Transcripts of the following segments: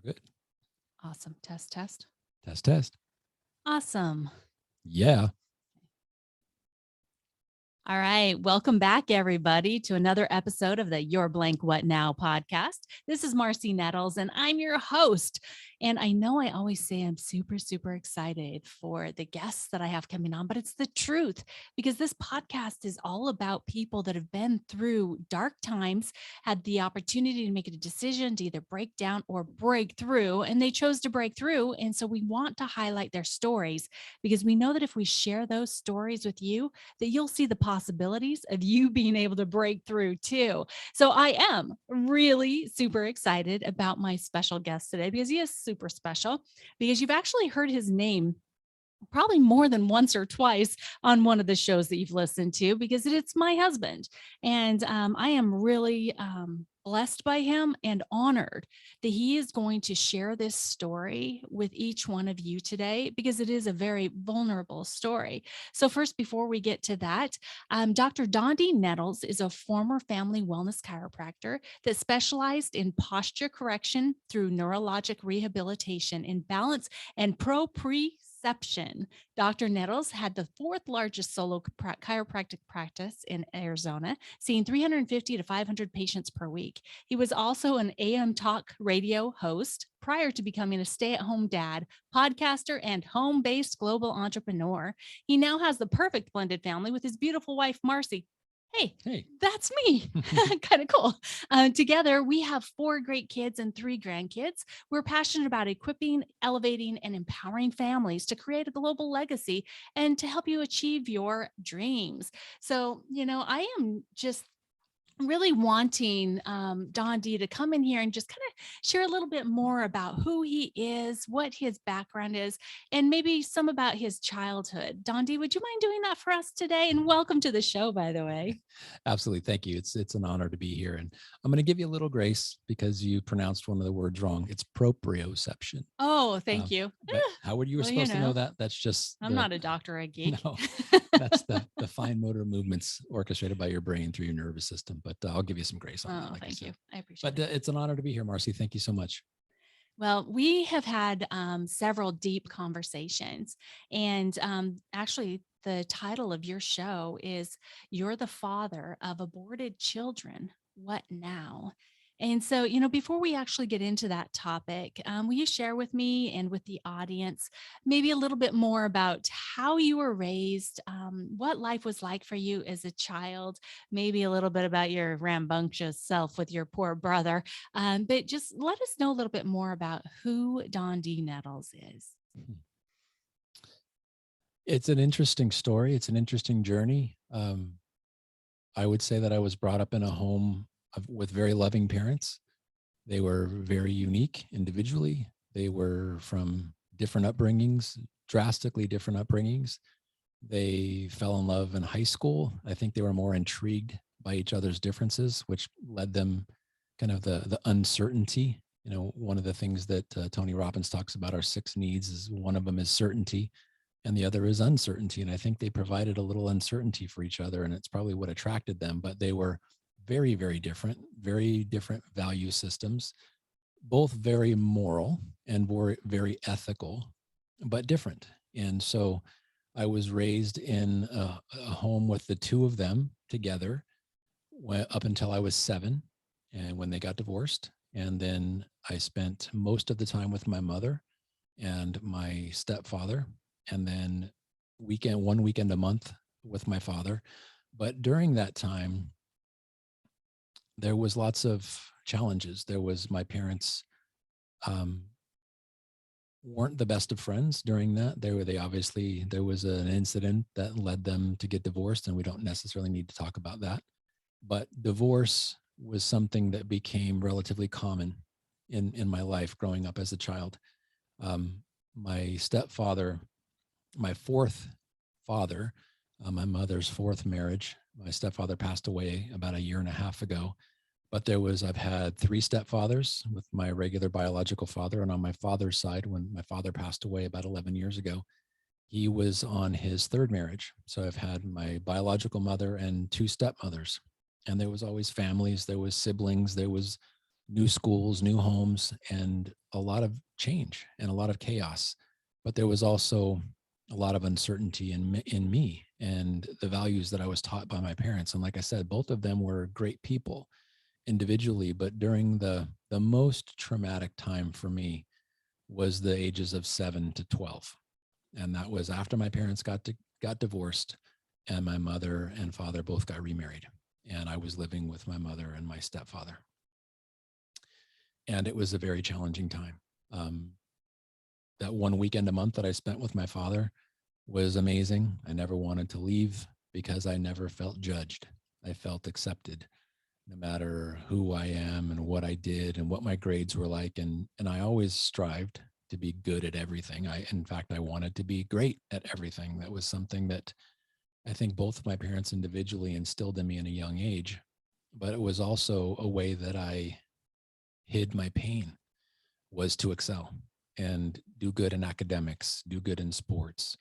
We're good. Awesome. Test, test. Test, test. Awesome. Yeah. All right. Welcome back, everybody, to another episode of the Your Blank What Now podcast. This is Dondee Nettles, and I'm your host. And I know I always say I'm super, super excited for the guests that I have coming on, but it's the truth because this podcast is all about people that have been through dark times, had the opportunity to make a decision to either break down or break through, and they chose to break through. And so we want to highlight their stories because we know that if we share those stories with you, that you'll see the possibilities of you being able to break through too. So I am really super excited about my special guest today because he is super special because you've actually heard his name probably more than once or twice on one of the shows that you've listened to because it's my husband. And I am really blessed by him and honored that he is going to share this story with each one of you today because it is a very vulnerable story. So first, before we get to that, Dr. Dondee Nettles is a former family wellness chiropractor that specialized in posture correction through neurologic rehabilitation in balance and proprioception. Dr. Nettles had the fourth largest solo chiropractic practice in Arizona, seeing 350 to 500 patients per week. He was also an AM talk radio host prior to becoming a stay-at-home dad, podcaster, and home-based global entrepreneur. He now has the perfect blended family with his beautiful wife, Marcy. Hey, that's me. Kind of cool. Together, we have 4 great kids and 3 grandkids. We're passionate about equipping, elevating, and empowering families to create a global legacy and to help you achieve your dreams. So, I am just really wanting Dondee to come in here and just kind of share a little bit more about who he is, what his background is, and maybe some about his childhood. Dondee, would you mind doing that for us today? And welcome to the show, by the way. Absolutely. Thank you. It's an honor to be here. And I'm going to give you a little grace because you pronounced one of the words wrong. It's proprioception. Oh, thank you. But how were you supposed to know that? That's just I'm not a doctor, a geek. No, that's the fine motor movements orchestrated by your brain through your nervous system. But I'll give you some grace on that. Like thank you. I it. appreciate But it's an honor to be here, Marcy. Thank you so much. Well, we have had several deep conversations. And actually, the title of your show is You're the Father of Aborted Children. What now? And so, before we actually get into that topic, will you share with me and with the audience maybe a little bit more about how you were raised, what life was like for you as a child, maybe a little bit about your rambunctious self with your poor brother, but just let us know a little bit more about who Dondee Nettles is. It's an interesting story. It's an interesting journey. I would say that I was brought up in a home with very loving parents. They were very unique individually. They were from different upbringings, drastically different upbringings. They fell in love in high school. I think they were more intrigued by each other's differences, which led them kind of the uncertainty. One of the things that Tony Robbins talks about, our 6 needs, is one of them is certainty and the other is uncertainty. And I think they provided a little uncertainty for each other, and it's probably what attracted them. But they were very, very different value systems, both very moral and very ethical, but different. And so I was raised in a home with the 2 of them together up until I was 7, and when they got divorced. And then I spent most of the time with my mother and my stepfather, and then one weekend a month with my father. But during that time, there was lots of challenges. There was my parents weren't the best of friends during that. There was an incident that led them to get divorced, and we don't necessarily need to talk about that. But divorce was something that became relatively common in my life growing up as a child. My stepfather, my 4th father, my mother's 4th marriage, my stepfather passed away about 1.5 years ago. But I've had 3 stepfathers with my regular biological father. And on my father's side, when my father passed away about 11 years ago, he was on his 3rd marriage. So I've had my biological mother and 2 stepmothers. And there was always families, there was siblings, there was new schools, new homes, and a lot of change and a lot of chaos. But there was also a lot of uncertainty in me and the values that I was taught by my parents. And like I said, both of them were great people individually, but during the most traumatic time for me was the ages of 7 to 12. And that was after my parents got divorced and my mother and father both got remarried. And I was living with my mother and my stepfather. And it was a very challenging time. That one weekend a month that I spent with my father was amazing. I never wanted to leave because I never felt judged. I felt accepted no matter who I am and what I did and what my grades were like. And I always strived to be good at everything. In fact, I wanted to be great at everything. That was something that I think both of my parents individually instilled in me in a young age, but it was also a way that I hid my pain, was to excel and do good in academics, do good in sports.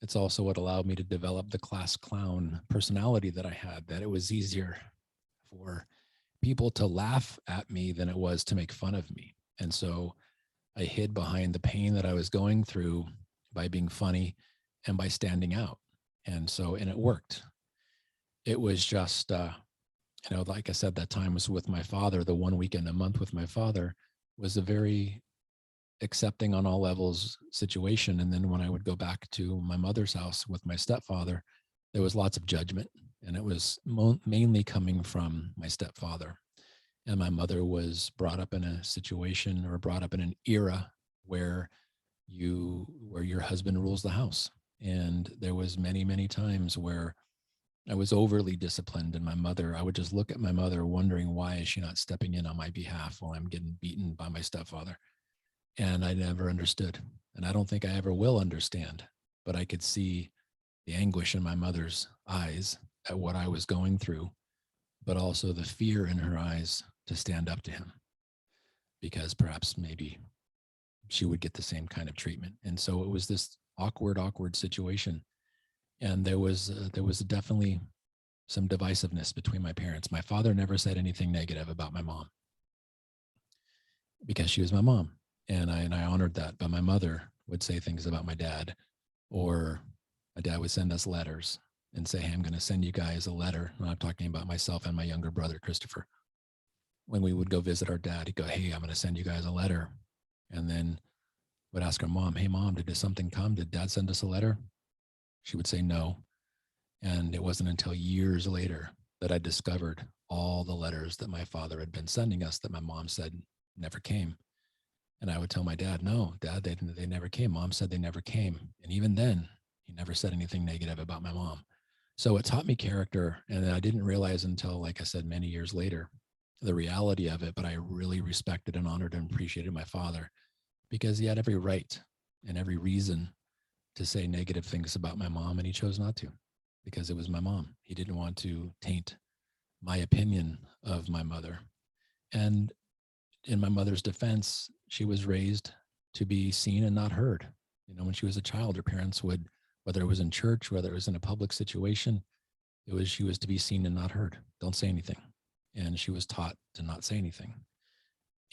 It's also what allowed me to develop the class clown personality that I had, that it was easier for people to laugh at me than it was to make fun of me. And so I hid behind the pain that I was going through by being funny and by standing out. And it worked. It was just, like I said, that time was with my father. The one weekend a month with my father was a very accepting on all levels situation. And then when I would go back to my mother's house with my stepfather, there was lots of judgment. And it was mainly coming from my stepfather. And my mother was brought up in a situation, or brought up in an era where your husband rules the house. And there was many, many times where I was overly disciplined, and I would just look at my mother wondering, why is she not stepping in on my behalf while I'm getting beaten by my stepfather? And I never understood. And I don't think I ever will understand, but I could see the anguish in my mother's eyes at what I was going through, but also the fear in her eyes to stand up to him, because perhaps maybe she would get the same kind of treatment. And so it was this awkward situation. And there was definitely some divisiveness between my parents. My father never said anything negative about my mom because she was my mom, and I honored that. But my mother would say things about my dad, or my dad would send us letters and say, "Hey, I'm going to send you guys a letter." And I'm talking about myself and my younger brother, Christopher. When we would go visit our dad, he'd go, "Hey, I'm going to send you guys a letter." And then would ask our mom, "Hey, mom, did something come? Did dad send us a letter?" She would say no. And it wasn't until years later that I discovered all the letters that my father had been sending us that my mom said never came. And I would tell my dad, "No, dad, they never came. Mom said they never came." And even then, he never said anything negative about my mom. So it taught me character. And I didn't realize until, like I said, many years later, the reality of it. But I really respected and honored and appreciated my father, because he had every right and every reason to say negative things about my mom. And he chose not to, because it was my mom. He didn't want to taint my opinion of my mother. And in my mother's defense, she was raised to be seen and not heard. When she was a child, her parents would, whether it was in church, whether it was in a public situation, she was to be seen and not heard. Don't say anything. And she was taught to not say anything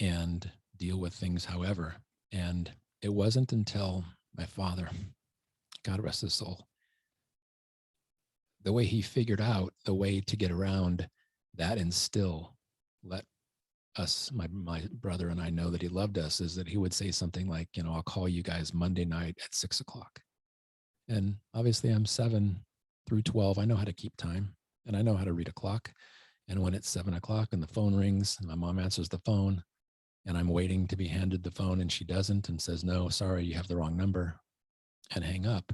and deal with things however. And it wasn't until my father, God rest his soul, the way he figured out the way to get around that and still let us, my brother and I, know that he loved us, is that he would say something like, "I'll call you guys Monday night at 6:00. And obviously I'm 7 through 12. I know how to keep time, and I know how to read a clock. And when it's 7:00 and the phone rings and my mom answers the phone, and I'm waiting to be handed the phone, and she doesn't, and says, "No, sorry, you have the wrong number," and hang up.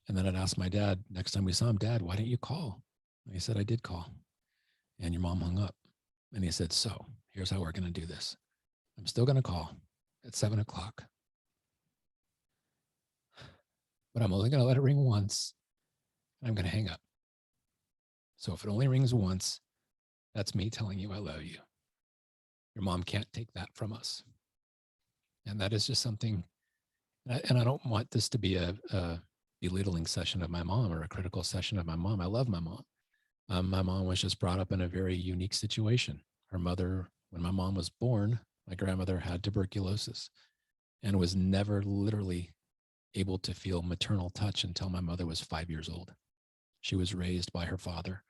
And then I'd ask my dad next time we saw him, "Dad, why didn't you call?" And he said, "I did call, and your mom hung up." And he said, "So here's how we're going to do this. I'm still going to call at 7:00, but I'm only going to let it ring once, and I'm going to hang up. So if it only rings once, that's me telling you I love you. Your mom can't take that from us." And that is just something, and I don't want this to be a belittling session of my mom or a critical session of my mom. I love my mom. My mom was just brought up in a very unique situation. Her mother when my mom was born, my grandmother had tuberculosis and was never literally able to feel maternal touch until my mother was 5 years old. She was raised by her father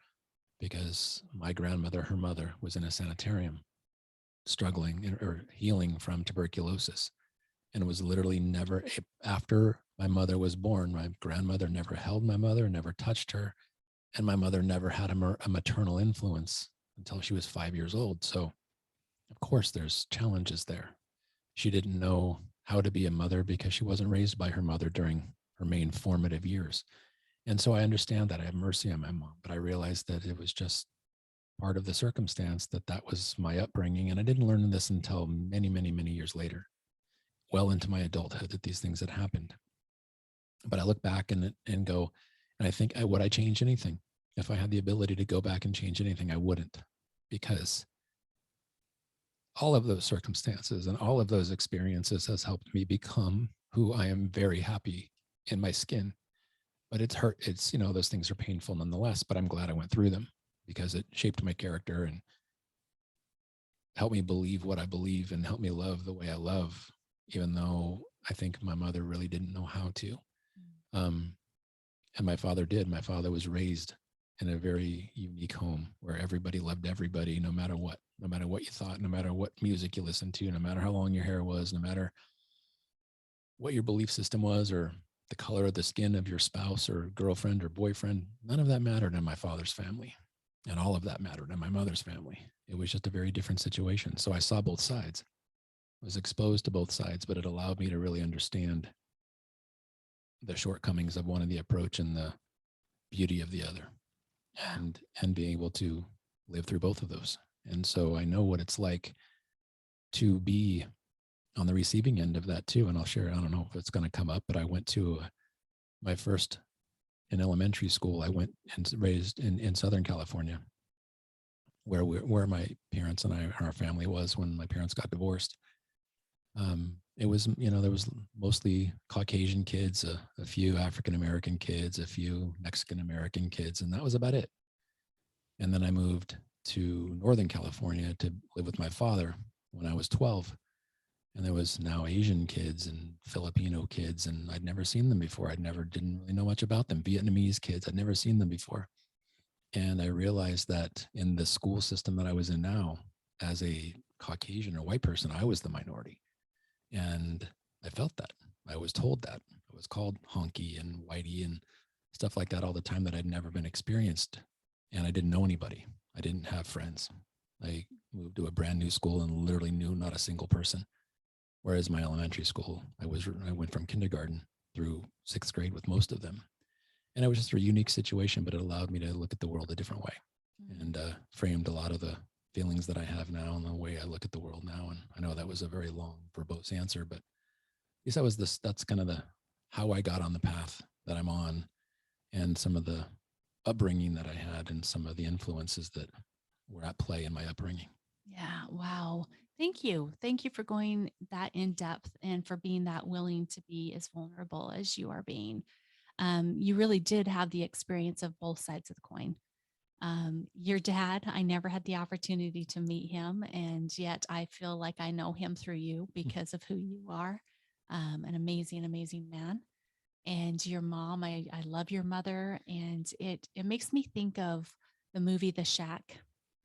because my grandmother, her mother, was in a sanitarium struggling or healing from tuberculosis, and was literally never, after my mother was born, my grandmother never held my mother, never touched her, and my mother never had a maternal influence until she was 5 years old. So of course there's challenges there. She didn't know how to be a mother because she wasn't raised by her mother during her main formative years. And so I understand that. I have mercy on my mom, but I realized that it was just part of the circumstance, that was my upbringing. And I didn't learn this until many, many, many years later, well into my adulthood, that these things had happened. But I look back and go, and I think, would I change anything? If I had the ability to go back and change anything, I wouldn't, because all of those circumstances and all of those experiences has helped me become who I am, very happy in my skin. But it's hurt. It's, those things are painful nonetheless, but I'm glad I went through them because it shaped my character and helped me believe what I believe and helped me love the way I love, even though I think my mother really didn't know how to. Um, and my father did. My father was raised in a very unique home where everybody loved everybody, no matter what you thought, no matter what music you listened to, no matter how long your hair was, no matter what your belief system was, or the color of the skin of your spouse or girlfriend or boyfriend. None of that mattered in my father's family. And all of that mattered in my mother's family. It was just a very different situation. So I saw both sides. I was exposed to both sides, but it allowed me to really understand the shortcomings of one of the approach and the beauty of the other, and being able to live through both of those. And so I know what it's like to be on the receiving end of that too. And I'll share, I don't know if it's going to come up, but I went to my first in elementary school. I went and raised in Southern California, where my parents and our family was when my parents got divorced. It was, there was mostly Caucasian kids, a few African-American kids, a few Mexican-American kids, and that was about it. And then I moved to Northern California to live with my father when I was 12. And there was now Asian kids and Filipino kids, and I'd never seen them before. Didn't really know much about them. Vietnamese kids, I'd never seen them before. And I realized that in the school system that I was in now, as a Caucasian or white person, I was the minority. And I felt that. I was told that. I was called honky and whitey and stuff like that all the time that I'd never been experienced. And I didn't know anybody. I didn't have friends. I moved to a brand new school and literally knew not a single person. Whereas my elementary school, I went from kindergarten through 6th grade with most of them. And it was just a unique situation, but it allowed me to look at the world a different way, and framed a lot of the feelings that I have now and the way I look at the world now. And I know that was a very long, verbose answer, but at least that's kind of how I got on the path that I'm on, and some of the upbringing that I had and some of the influences that were at play in my upbringing. Yeah. Wow. Thank you. Thank you for going that in depth and for being that willing to be as vulnerable as you are being. You really did have the experience of both sides of the coin. Your dad, I never had the opportunity to meet him, and yet I feel like I know him through you because of who you are. An amazing, amazing man. And your mom, I love your mother, and it makes me think of the movie The Shack.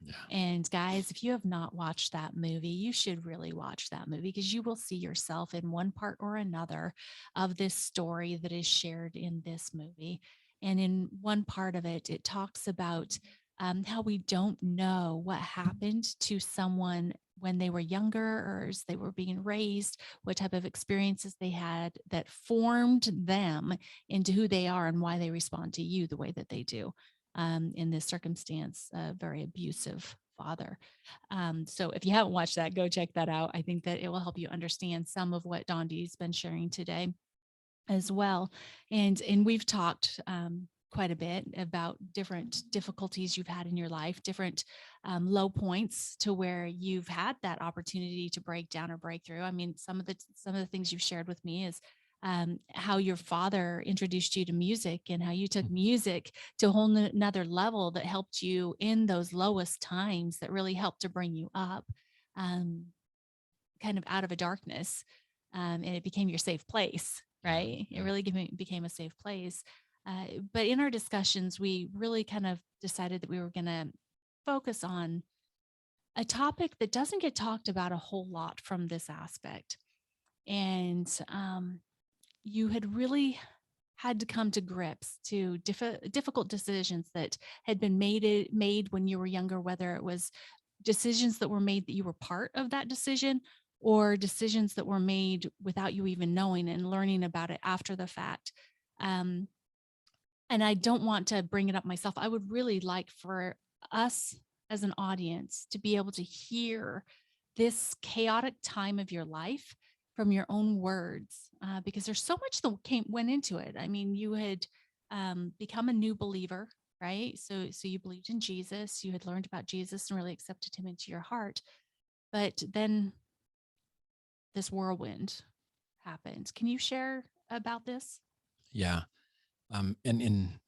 Yeah. And guys, if you have not watched that movie, you should really watch that movie because you will see yourself in one part or another of this story that is shared in this movie. And in one part of it, it talks about how we don't know what happened to someone when they were younger or as they were being raised, what type of experiences they had that formed them into who they are and why they respond to you the way that they do. In this circumstance, a very abusive father. So if you haven't watched that, go check that out. I think that it will help you understand some of what Dondee's been sharing today as well. And we've talked quite a bit about different difficulties you've had in your life, different low points to where you've had that opportunity to break down or break through. I mean, some of the things you've shared with me is how your father introduced you to music and how you took music to a whole another level that helped you in those lowest times that really helped to bring you up. um, kind of out of a darkness, and it became your safe place, Yeah. right? It Yeah. really became a safe place. But in our discussions, we really kind of decided that we were going to focus on a topic that doesn't get talked about a whole lot from this aspect. And you had really had to come to grips to difficult decisions that had been made when you were younger, whether it was decisions that were made that you were part of that decision, or decisions that were made without you even knowing and learning about it after the fact. Um, and I don't want to bring it up myself. I would really like for us as an audience to be able to hear this chaotic time of your life from your own words, because there's so much that went into it. I mean, you had become a new believer, right? So you believed in Jesus, you had learned about Jesus and really accepted him into your heart. But then this whirlwind happened. Can you share about this? Yeah. And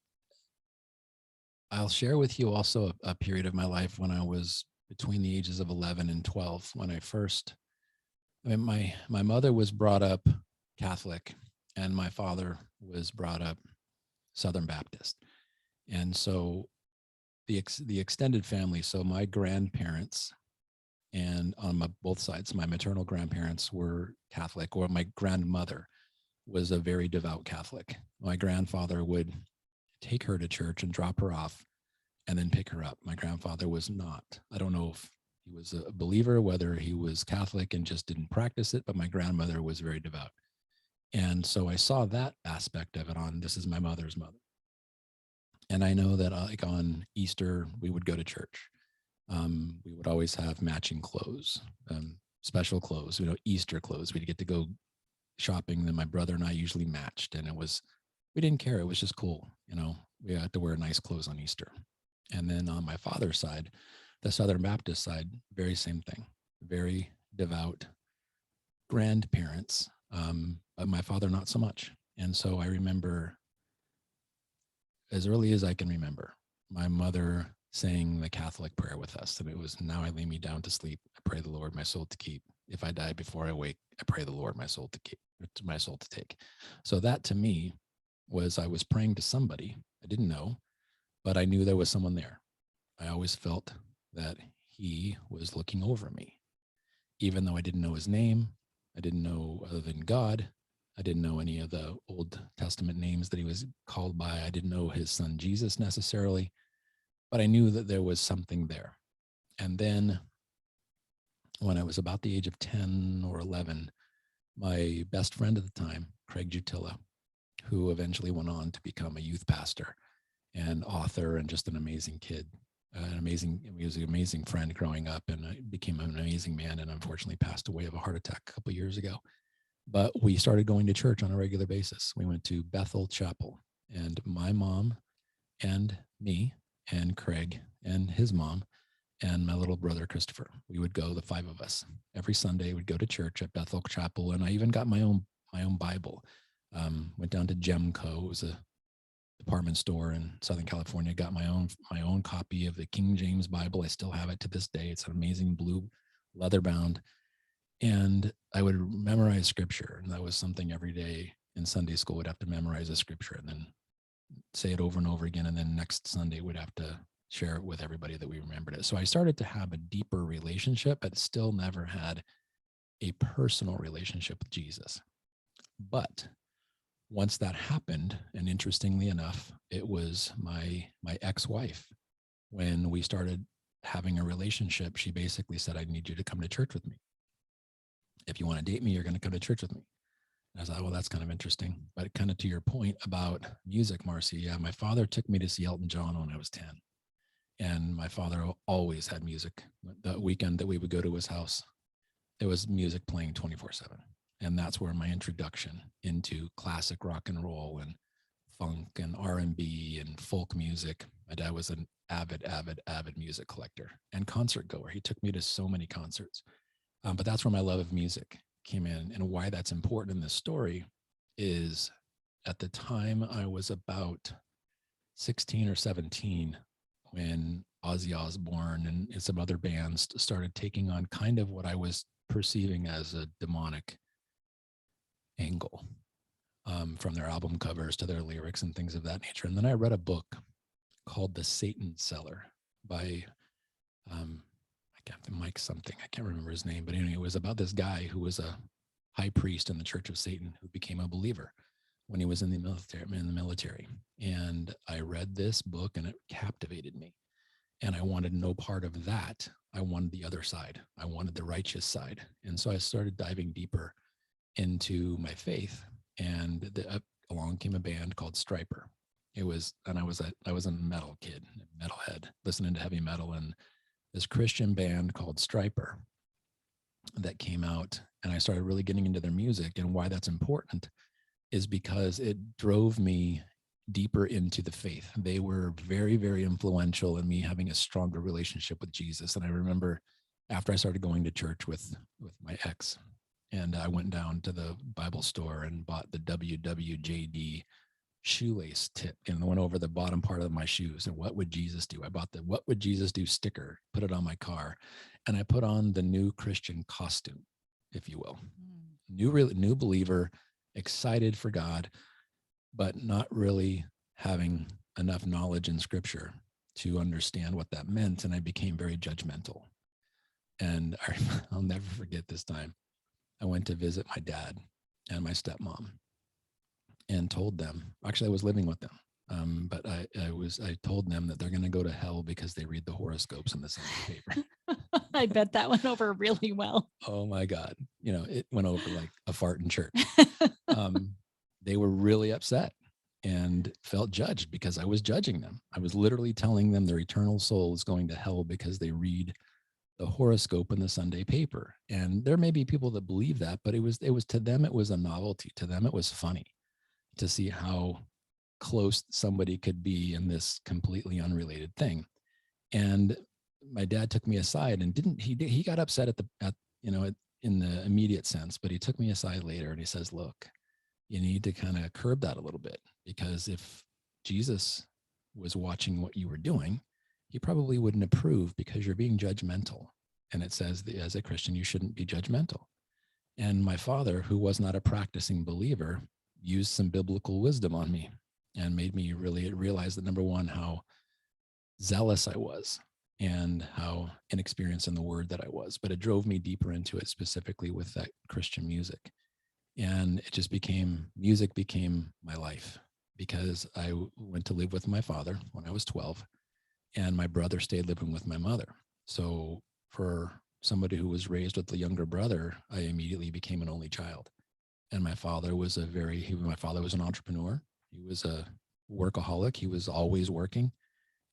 I'll share with you also a period of my life when I was between the ages of 11 and 12, when my mother was brought up Catholic and my father was brought up Southern Baptist. And so the extended family, so my grandparents and on both sides, my maternal grandparents were Catholic, or my grandmother was a very devout Catholic. My grandfather would take her to church and drop her off and then pick her up. My grandfather was not. I don't know if he was a believer, whether he was Catholic and just didn't practice it, but my grandmother was very devout. And so I saw that aspect of it on this is my mother's mother. And I know that like on Easter, we would go to church. We would always have matching clothes, special clothes, Easter clothes. We'd get to go shopping. Then my brother and I usually matched, and we didn't care. It was just cool. We had to wear nice clothes on Easter. And then on my father's side, the Southern Baptist side, very same thing, very devout grandparents, but my father, not so much. And so I remember as early as I can remember, my mother saying the Catholic prayer with us. And it was, now I lay me down to sleep. I pray the Lord my soul to keep. If I die before I wake, I pray the Lord my soul to keep, my soul to take. So that to me was, I was praying to somebody I didn't know, but I knew there was someone there. I always felt that he was looking over me, even though I didn't know his name. I didn't know other than God. I didn't know any of the Old Testament names that he was called by. I didn't know his son Jesus necessarily, but I knew that there was something there. And then when I was about the age of 10 or 11, my best friend at the time, Craig Jutilla, who eventually went on to become a youth pastor and author and just an amazing kid, he was an amazing friend growing up, and became an amazing man, and unfortunately passed away of a heart attack a couple of years ago. But we started going to church on a regular basis. We went to Bethel Chapel, and my mom and me and Craig and his mom and my little brother Christopher, we would go, the five of us, every Sunday. We'd go to church at Bethel Chapel, and I even got my own Bible. Went down to Gemco, it was a department store in Southern California, got my own copy of the King James Bible. I still have it to this day. It's an amazing blue leather bound. And I would memorize scripture. And that was something every day in Sunday school. Would have to memorize a scripture and then say it over and over again. And then next Sunday would have to share it with everybody that we remembered it. So I started to have a deeper relationship, but still never had a personal relationship with Jesus. But once that happened, and interestingly enough, it was my ex-wife, when we started having a relationship, she basically said, I need you to come to church with me. If you want to date me, you're going to come to church with me. And I was like, well, that's kind of interesting. But kind of to your point about music, Marcy, yeah, my father took me to see Elton John when I was 10. And my father always had music. The weekend that we would go to his house, there was music playing 24/7. And that's where my introduction into classic rock and roll and funk and R&B and folk music. My dad was an avid music collector and concert goer. He took me to so many concerts. But that's where my love of music came in. And why that's important in this story is, at the time I was about 16 or 17, when Ozzy Osbourne and some other bands started taking on kind of what I was perceiving as a demonic angle, from their album covers to their lyrics and things of that nature. And then I read a book called The Satan Seller by I can't Mike something. I can't remember his name, but anyway, it was about this guy who was a high priest in the Church of Satan who became a believer when he was in the military. And I read this book and it captivated me. And I wanted no part of that. I wanted the other side. I wanted the righteous side. And so I started diving deeper into my faith. And along came a band called Striper. It was, and I was a metal kid, metalhead, listening to heavy metal, and this Christian band called Striper that came out, and I started really getting into their music. And why that's important is because it drove me deeper into the faith. They were very, very influential in me having a stronger relationship with Jesus. And I remember after I started going to church with my ex, and I went down to the Bible store and bought the WWJD shoelace tip and went over the bottom part of my shoes. And what would Jesus do? I bought the "What Would Jesus Do" sticker, put it on my car, and I put on the new Christian costume, if you will. New believer, excited for God, but not really having enough knowledge in Scripture to understand what that meant. And I became very judgmental. And I'll never forget this time. I went to visit my dad and my stepmom and told them, actually I was living with them, but I told them that they're going to go to hell because they read the horoscopes in the Sunday paper. I bet that went over really well. Oh my God. It went over like a fart in church. They were really upset and felt judged because I was judging them. I was literally telling them their eternal soul is going to hell because they read the horoscope in the Sunday paper. And there may be people that believe that, but it was to them, it was a novelty. To them, it was funny to see how close somebody could be in this completely unrelated thing. And my dad took me aside and he got upset in the immediate sense, but he took me aside later and he says, look, you need to kind of curb that a little bit, because if Jesus was watching what you were doing, he probably wouldn't approve because you're being judgmental. And it says that as a Christian, you shouldn't be judgmental. And my father, who was not a practicing believer, used some biblical wisdom on me and made me really realize that, number one, how zealous I was and how inexperienced in the word that I was. But it drove me deeper into it, specifically with that Christian music. And it just music became my life, because I went to live with my father when I was 12, and my brother stayed living with my mother. So for somebody who was raised with a younger brother, I immediately became an only child. And my father was an entrepreneur. He was a workaholic. He was always working.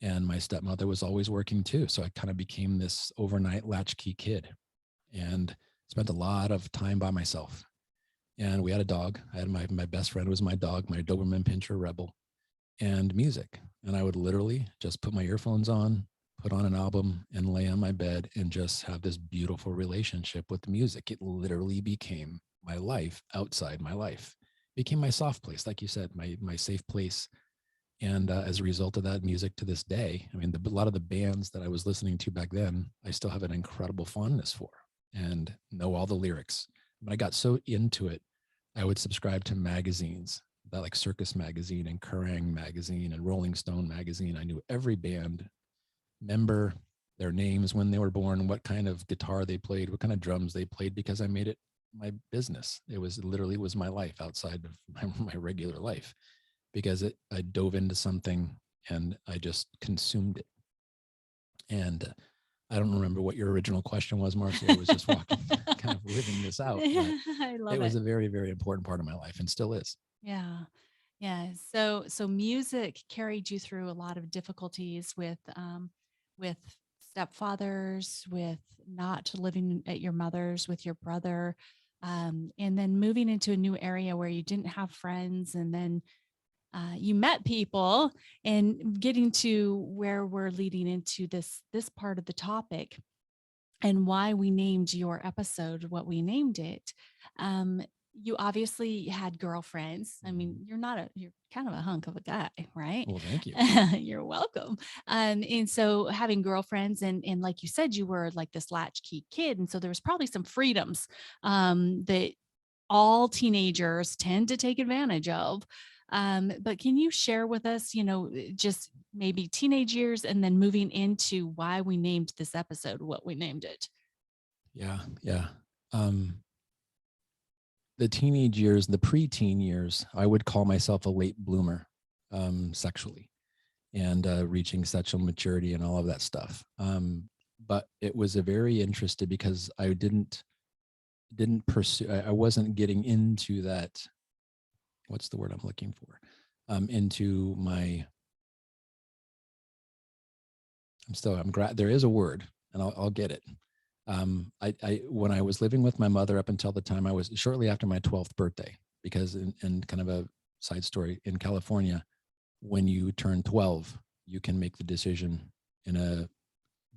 And my stepmother was always working too. So I kind of became this overnight latchkey kid and spent a lot of time by myself. And we had a dog. I had my best friend was my dog, my Doberman Pinscher Rebel, and music. And I would literally just put my earphones on, put on an album, and lay on my bed and just have this beautiful relationship with music. It literally became my life outside my life. It became my soft place, like you said, my safe place. And as a result of that, music to this day, I mean, a lot of the bands that I was listening to back then, I still have an incredible fondness for and know all the lyrics. But I got so into it, I would subscribe to magazines, that like Circus Magazine and Kerrang Magazine and Rolling Stone Magazine. I knew every band member, their names, when they were born, what kind of guitar they played, what kind of drums they played, because I made it my business. It was literally was my life outside of my regular life, because I dove into something and I just consumed it. And I don't remember what your original question was, Marcy. I was just walking, kind of living this out. I love it was it. a very, very important part of my life and still is. Yeah. Yeah. So music carried you through a lot of difficulties with stepfathers, with not living at your mother's, with your brother, and then moving into a new area where you didn't have friends, and then you met people, and getting to where we're leading into this part of the topic, and why we named your episode what we named it. you obviously had girlfriends. I mean, Mhm. you're kind of a hunk of a guy, right? Well, thank you. You're welcome. And so having girlfriends and like you said, you were like this latchkey kid. And so there was probably some freedoms that all teenagers tend to take advantage of. But can you share with us, just maybe teenage years and then moving into why we named this episode what we named it? Yeah, yeah. Um, the teenage years, the preteen years, I would call myself a late bloomer, sexually, and reaching sexual maturity and all of that stuff. But it was a very interesting because I didn't pursue. I wasn't getting into that. What's the word I'm looking for? Into my. There is a word, and I'll get it. When I was living with my mother up until the time I was shortly after my 12th birthday, because in kind of a side story in California, when you turn 12, you can make the decision in a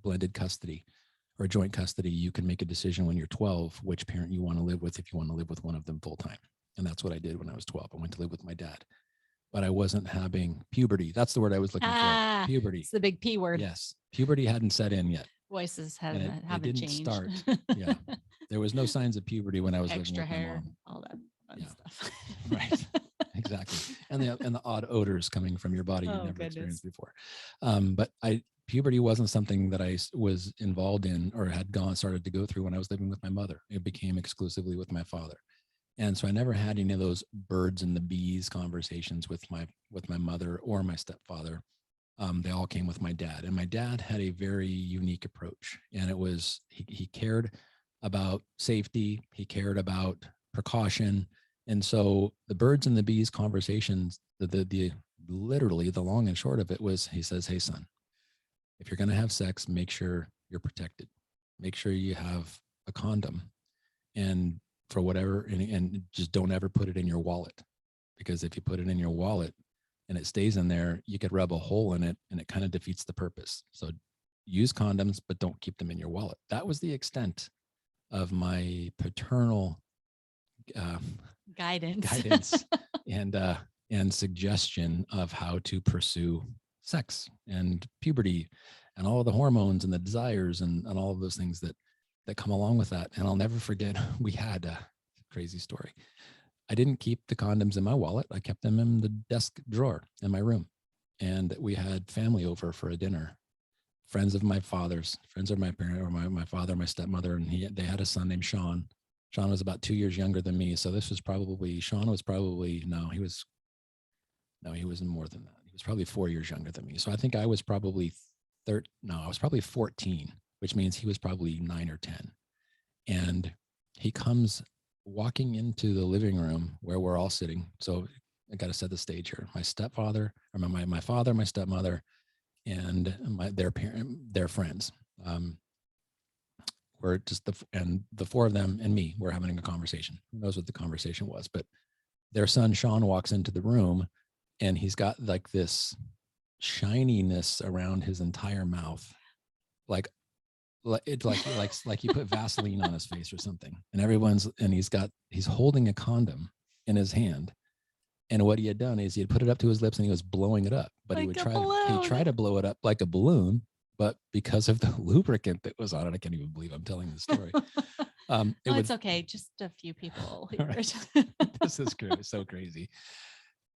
blended custody or joint custody. You can make a decision when you're 12 which parent you want to live with if you want to live with one of them full time. And that's what I did when I was 12. I went to live with my dad, but I wasn't having puberty. That's the word I was looking for. Ah, Puberty. it's the big P word. Yes. Puberty hadn't set in yet. Voices And it haven't didn't changed. start. Yeah. There was no signs of puberty when I was living Extra with my hair, mom. all that fun Yeah. stuff. Right. Exactly. And the odd odors coming from your body you Oh, never goodness. experienced before. But puberty wasn't something that I was involved in or had started to go through when I was living with my mother. It became exclusively with my father. And so I never had any of those birds and the bees conversations with my mother or my stepfather. They all came with my dad, and my dad had a very unique approach. And it was he cared about safety, he cared about precaution, and so the birds and the bees conversations, the literally the long and short of it was, he says, "Hey son, if you're going to have sex, make sure you're protected. Make sure you have a condom, and for whatever, and just don't ever put it in your wallet, because if you put it in your wallet and it stays in there, you could rub a hole in it and it kind of defeats the purpose. So use condoms, but don't keep them in your wallet." That was the extent of my paternal uh, Guidance. guidance and suggestion of how to pursue sex and puberty and all of the hormones and the desires and all of those things that come along with that. And I'll never forget, we had a crazy story. I didn't keep the condoms in my wallet. I kept them in the desk drawer in my room. And we had family over for a dinner. Friends of my father's, friends of my parent, or my father, my stepmother, and they had a son named Sean. Sean was about 2 years younger than me. So this was probably, Sean was probably, he wasn't more than that. He was probably 4 years younger than me. So I think I was probably I was probably 14, which means he was probably 9 or 10. And he comes walking into the living room where we're all sitting. So I got to set the stage here. My stepfather, or my father, my stepmother, and their friends. Were just the four of them and me were having a conversation. Who knows what the conversation was? But their son Sean walks into the room, and he's got like this shininess around his entire mouth, like it's like you put Vaseline on his face or something. And he's holding a condom in his hand. And what he had done is he had put it up to his lips and he was blowing it up, but Like a balloon. he tried to blow it up like a balloon, but because of the lubricant that was on it, I can't even believe I'm telling this story. It's okay. Just a few people. Right. This is so crazy.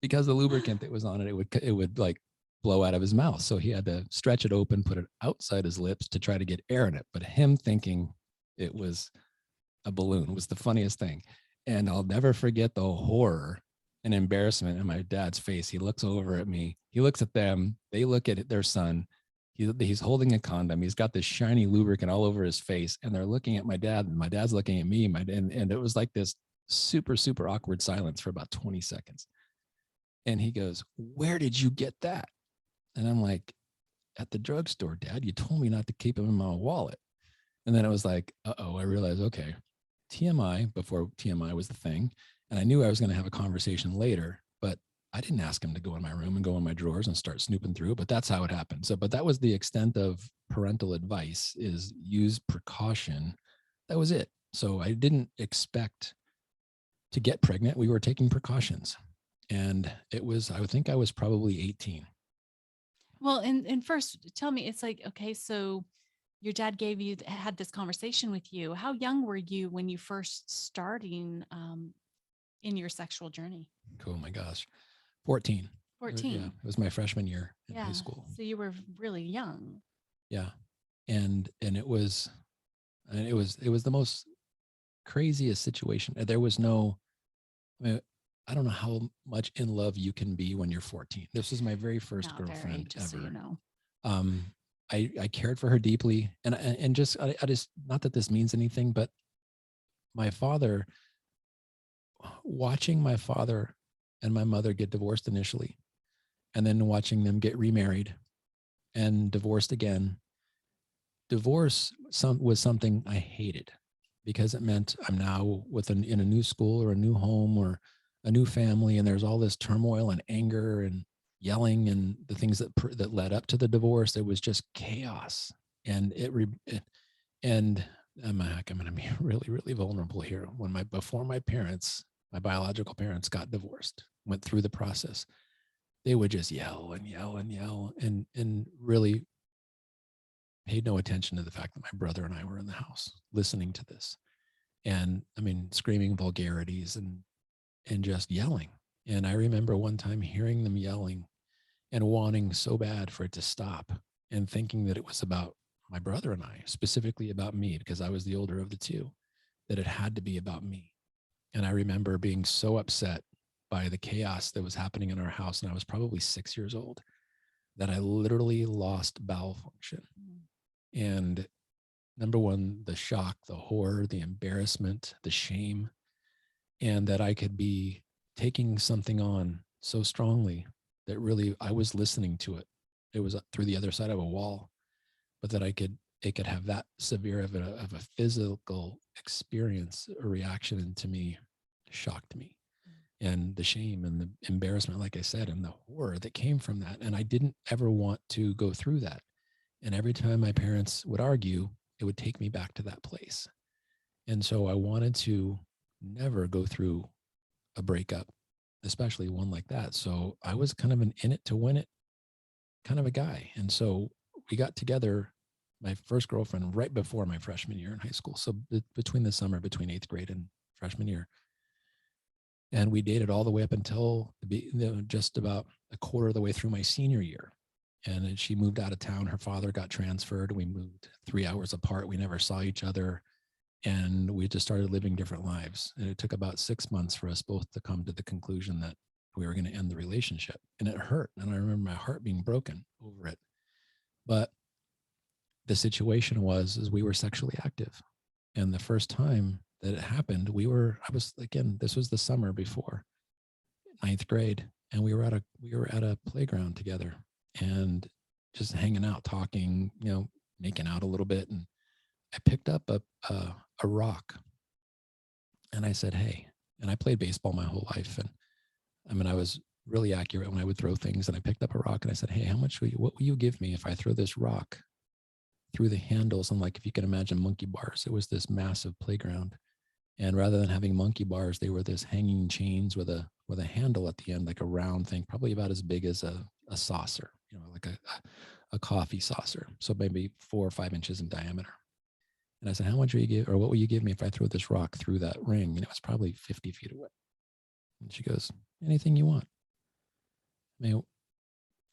Because the lubricant that was on it, it would like blow out of his mouth. So he had to stretch it open, put it outside his lips to try to get air in it. But him thinking it was a balloon was the funniest thing. And I'll never forget the horror and embarrassment in my dad's face. He looks over at me. He looks at them. They look at their son. He's holding a condom. He's got this shiny lubricant all over his face. And they're looking at my dad. And my dad's looking at me. And it was like this super, super awkward silence for about 20 seconds. And he goes, "Where did you get that?" And I'm like, "At the drugstore, Dad. You told me not to keep them in my wallet." And then it was like, uh-oh, I realized, okay, TMI before TMI was the thing. And I knew I was going to have a conversation later, but I didn't ask him to go in my room and go in my drawers and start snooping through, but that's how it happened. So, but that was the extent of parental advice, is use precaution. That was it. So I didn't expect to get pregnant, we were taking precautions. And it was, I would think I was probably 18. Well, and first, tell me, it's like, okay, so your dad had this conversation with you. How young were you when you first starting in your sexual journey? Oh my gosh, 14. Yeah, 14. it was my freshman year in high Yeah. school. So you were really young. Yeah. And it was the most craziest situation. There was no, I mean, I don't know how much in love you can be when you're 14. This was my very first Not very, girlfriend just so you ever. know. Um, I cared for her deeply, and just I just, not that this means anything, but my father, watching my father and my mother get divorced initially, and then watching them get remarried and divorced again. Divorce was something I hated because it meant I'm now in a new school or a new home or a new family, and there's all this turmoil and anger and yelling and the things that led up to the divorce. It was just chaos, and and I'm going to be really, really vulnerable here. Before my parents, my biological parents, got divorced, went through the process, they would just yell and yell and yell and really paid no attention to the fact that my brother and I were in the house listening to this. And I mean, screaming vulgarities and just yelling. And I remember one time hearing them yelling and wanting so bad for it to stop, and thinking that it was about my brother and I, specifically about me, because I was the older of the two, that it had to be about me. And I remember being so upset by the chaos that was happening in our house. And I was probably 6 years old, that I literally lost bowel function. Mm. And number one, the shock, the horror, the embarrassment, the shame, and that I could be taking something on so strongly that really I was listening to it. It was through the other side of a wall, but that it could have that severe of a physical experience or reaction into me shocked me. And the shame and the embarrassment, like I said, and the horror that came from that. And I didn't ever want to go through that. And every time my parents would argue, it would take me back to that place. And so I wanted to never go through a breakup, especially one like that. So I was kind of an in it to win it kind of a guy. And so we got together, my first girlfriend, right before my freshman year in high school. So between the summer, between 8th grade and freshman year. And we dated all the way up until just about a quarter of the way through my senior year. And then she moved out of town. Her father got transferred. We moved 3 hours apart. We never saw each other. And we just started living different lives. And it took about 6 months for us both to come to the conclusion that we were going to end the relationship. And it hurt. And I remember my heart being broken over it. But the situation is we were sexually active. And the first time that it happened, this was the summer before 9th grade. And we were at a playground together and just hanging out, talking, making out a little bit. And I picked up a rock, and I said, "Hey," and I played baseball my whole life. And I mean, I was really accurate when I would throw things, and I picked up a rock and I said, "Hey, what will you give me if I throw this rock through the handles?" And like, if you can imagine monkey bars, it was this massive playground. And rather than having monkey bars, they were this hanging chains with a handle at the end, like a round thing, probably about as big as a saucer, like a coffee saucer. So maybe 4 or 5 inches in diameter. And I said, "How much will you give, or what will you give me if I throw this rock through that ring?" And it was probably 50 feet away. And she goes, "Anything you want." I mean,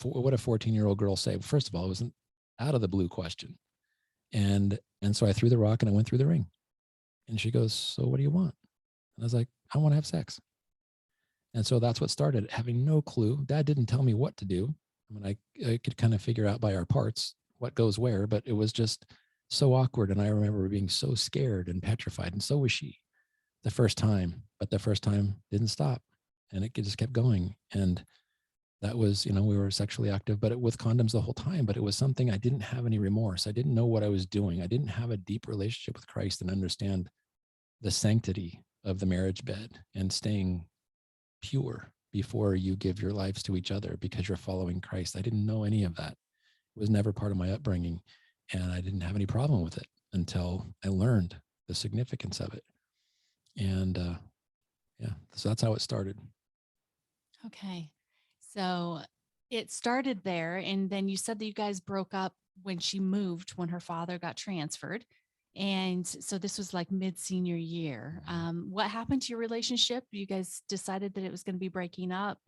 what a 14-year-old girl say? First of all, it was an out of the blue question. And so I threw the rock and I went through the ring. And she goes, "So what do you want?" And I was like, "I want to have sex." And so that's what started, having no clue. Dad didn't tell me what to do. I mean, I could kind of figure out by our parts what goes where, but it was just so awkward. And I remember being so scared and petrified. And so was she the first time, but the first time didn't stop, and it just kept going. And that was, we were sexually active, but with condoms the whole time. But it was something I didn't have any remorse. I didn't know what I was doing. I didn't have a deep relationship with Christ and understand the sanctity of the marriage bed and staying pure before you give your lives to each other because you're following Christ. I didn't know any of that. It was never part of my upbringing, and I didn't have any problem with it until I learned the significance of it. And yeah, So that's how it started. Okay. So it started there. And then you said that you guys broke up when she moved, when her father got transferred. And so this was like mid senior year. What happened to your relationship? You guys decided that it was going to be breaking up.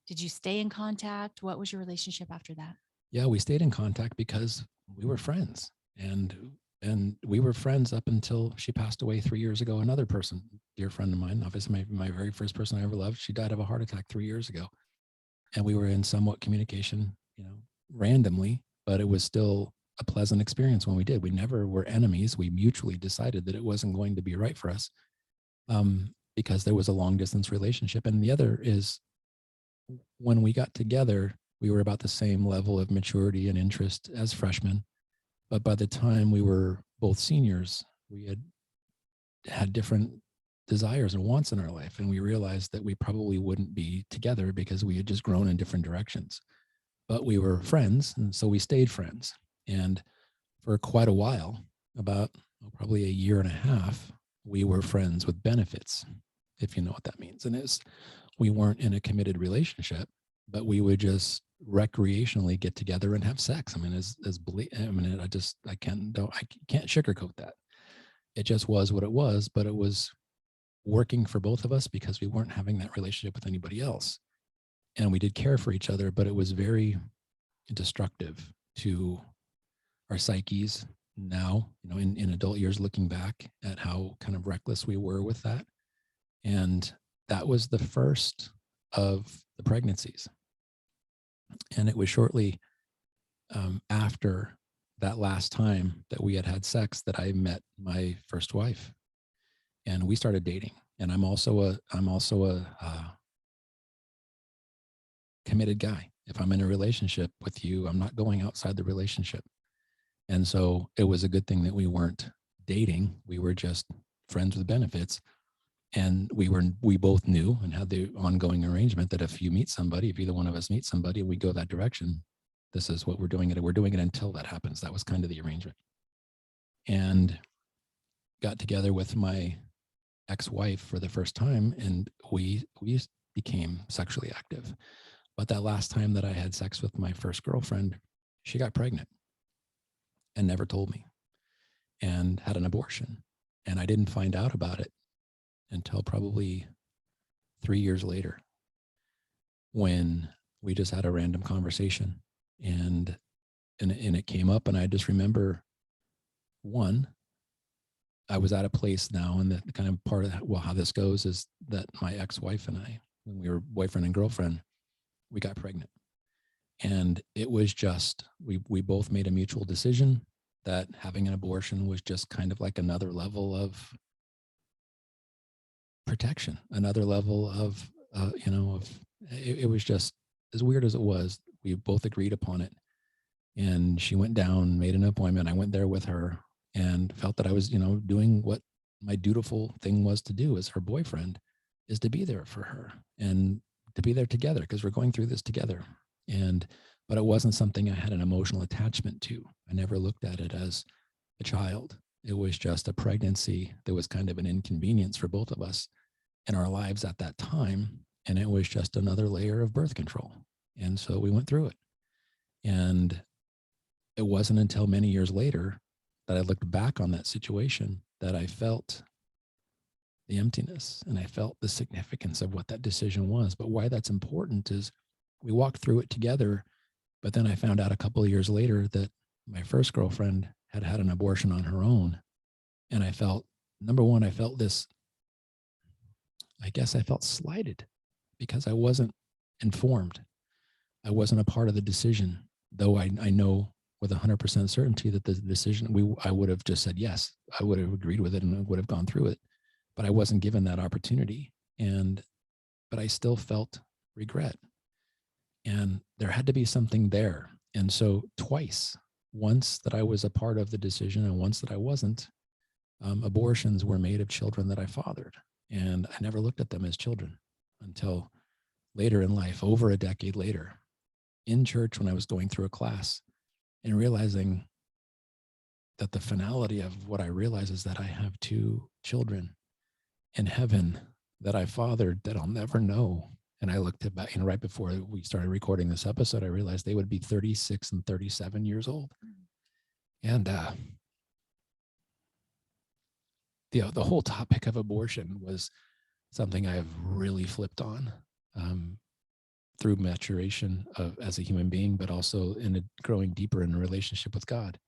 Did you stay in contact? What was your relationship after that? Yeah, we stayed in contact because we were friends, and we were friends up until she passed away 3 years ago. Another person, dear friend of mine, obviously my very first person I ever loved, she died of a heart attack 3 years ago. And we were in somewhat communication, randomly, but it was still a pleasant experience when we did. We never were enemies. We mutually decided that it wasn't going to be right for us, because there was a long distance relationship. And the other is, when we got together, we were about the same level of maturity and interest as freshmen. But by the time we were both seniors, we had different desires and wants in our life. And we realized that we probably wouldn't be together because we had just grown in different directions. But we were friends. And so we stayed friends. And for quite a while, about probably a year and a half, we were friends with benefits, if you know what that means. And we weren't in a committed relationship, but we would just recreationally get together and have sex. I mean, I can't sugarcoat that. It just was what it was, but it was working for both of us because we weren't having that relationship with anybody else. And we did care for each other, but it was very destructive to our psyches now, in adult years, looking back at how kind of reckless we were with that. And that was the first of the pregnancies. And it was shortly after that last time that we had sex that I met my first wife, and we started dating. And I'm also a committed guy. If I'm in a relationship with you, I'm not going outside the relationship. And so it was a good thing that we weren't dating. We were just friends with benefits. And we both knew and had the ongoing arrangement that if either one of us meets somebody, we go that direction. This is what we're doing it. We're doing it until that happens. That was kind of the arrangement. And got together with my ex-wife for the first time, and we became sexually active. But that last time that I had sex with my first girlfriend, she got pregnant and never told me, and had an abortion. And I didn't find out about it until probably 3 years later, when we just had a random conversation, and it came up. And I just remember, one, I was at a place now, and the kind of part of how this goes is that my ex-wife and I, when we were boyfriend and girlfriend, we got pregnant. And it was just, we both made a mutual decision that having an abortion was just kind of like another level of protection, another level of, it was just, as weird as it was, we both agreed upon it. And she went down, made an appointment. I went there with her and felt that I was, doing what my dutiful thing was to do as her boyfriend, is to be there for her and to be there together, because we're going through this together. But it wasn't something I had an emotional attachment to. I never looked at it as a child. It was just a pregnancy that was kind of an inconvenience for both of us in our lives at that time. And it was just another layer of birth control. And so we went through it. And it wasn't until many years later that I looked back on that situation that I felt the emptiness, and I felt the significance of what that decision was. But why that's important is we walked through it together, but then I found out a couple of years later that my first girlfriend had had an abortion on her own. And I felt, number one, I felt slighted because I wasn't informed. I wasn't a part of the decision, though I know with 100% certainty that the decision, I would have just said yes. I would have agreed with it and would have gone through it, but I wasn't given that opportunity. But I still felt regret, and there had to be something there. And so twice, once that I was a part of the decision and once that I wasn't, abortions were made of children that I fathered. And I never looked at them as children until later in life, over a decade later, in church, when I was going through a class and realizing that the finality of what I realize is that I have two children in heaven that I fathered that I'll never know. And I looked at, right before we started recording this episode, I realized they would be 36 and 37 years old. And the whole topic of abortion was something I've really flipped on through maturation as a human being, but also growing deeper in a relationship with God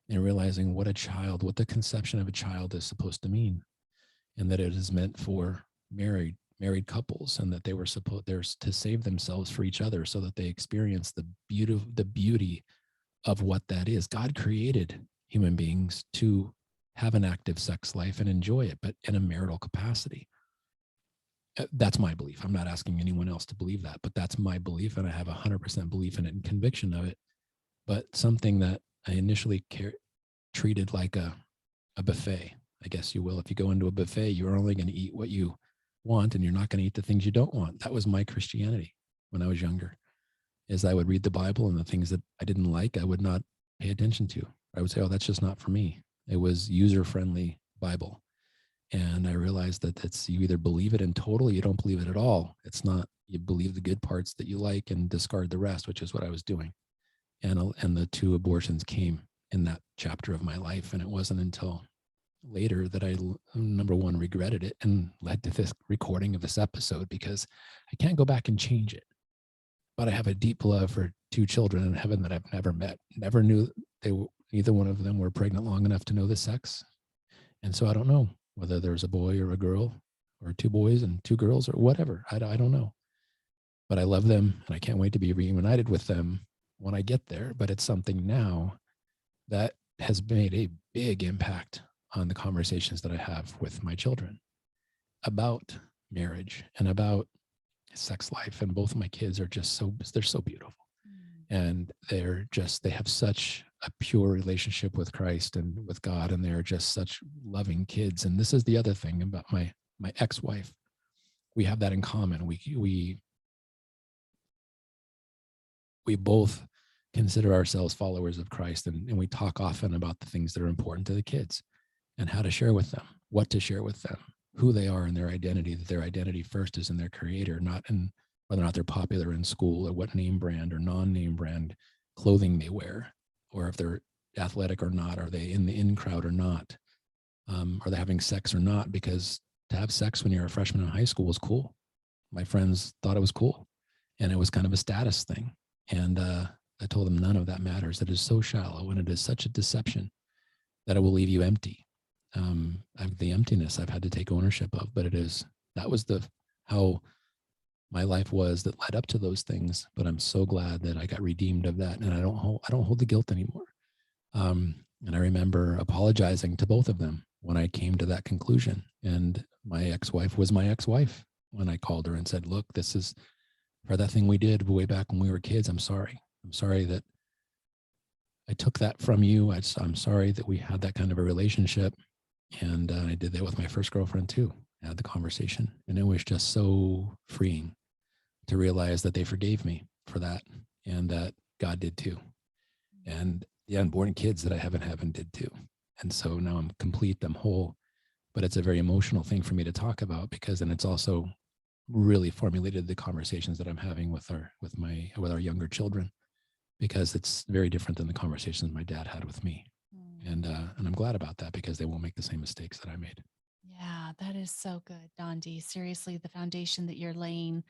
and realizing what the conception of a child is supposed to mean, and that it is meant for married couples, and that they were to save themselves for each other so that they experience the beauty of what that is. God created human beings to have an active sex life and enjoy it, but in a marital capacity. That's my belief. I'm not asking anyone else to believe that, but that's my belief, and I have 100% belief in it and conviction of it. But something that I initially treated like a buffet, I guess you will. If you go into a buffet, you're only going to eat what you want, and you're not going to eat the things you don't want. That was my Christianity when I was younger. Is I would read the Bible, and the things that I didn't like, I would not pay attention to. I would say, "Oh, that's just not for me." It was user-friendly Bible, and I realized that it's you either believe it in total, or you don't believe it at all. It's not you believe the good parts that you like and discard the rest, which is what I was doing. And the two abortions came in that chapter of my life, and it wasn't until later that I, number one, regretted it and led to this recording of this episode, because I can't go back and change it. But I have a deep love for two children in heaven that I've never met, never knew neither one of them were pregnant long enough to know the sex. And so I don't know whether there's a boy or a girl, or two boys and two girls, or whatever. I don't know. But I love them, and I can't wait to be reunited with them when I get there. But it's something now that has made a big impact on the conversations that I have with my children about marriage and about sex life. And both of my kids are just they're so beautiful. And they have such a pure relationship with Christ and with God, and they're just such loving kids. And this is the other thing about my ex-wife. We have that in common. We both consider ourselves followers of Christ, and we talk often about the things that are important to the kids and how to share with them, what to share with them, who they are and their identity, that their identity first is in their creator, not in whether or not they're popular in school, or what name brand or non-name brand clothing they wear, or if they're athletic or not, are they in the in crowd or not, are they having sex or not, because to have sex when you're a freshman in high school was cool. My friends thought it was cool, and it was kind of a status thing. And I told them none of that matters. It is so shallow, and it is such a deception that it will leave you empty. The emptiness I've had to take ownership of, but that was how my life was that led up to those things. But I'm so glad that I got redeemed of that, and I don't hold the guilt anymore. And I remember apologizing to both of them when I came to that conclusion. And my ex-wife was my ex-wife when I called her and said, "Look, this is for that thing we did way back when we were kids. I'm sorry. I'm sorry that I took that from you. I'm sorry that we had that kind of a relationship." And I did that with my first girlfriend too. I had the conversation, and it was just so freeing to realize that they forgave me for that, and that God did too. And the unborn kids that I have in heaven did too. And so now I'm complete, I'm whole. But it's a very emotional thing for me to talk about, because then it's also really formulated the conversations that I'm having with our younger children, because it's very different than the conversations my dad had with me. And I'm glad about that, because they won't make the same mistakes that I made. Yeah, that is so good, Dondee. Seriously, the foundation that you're laying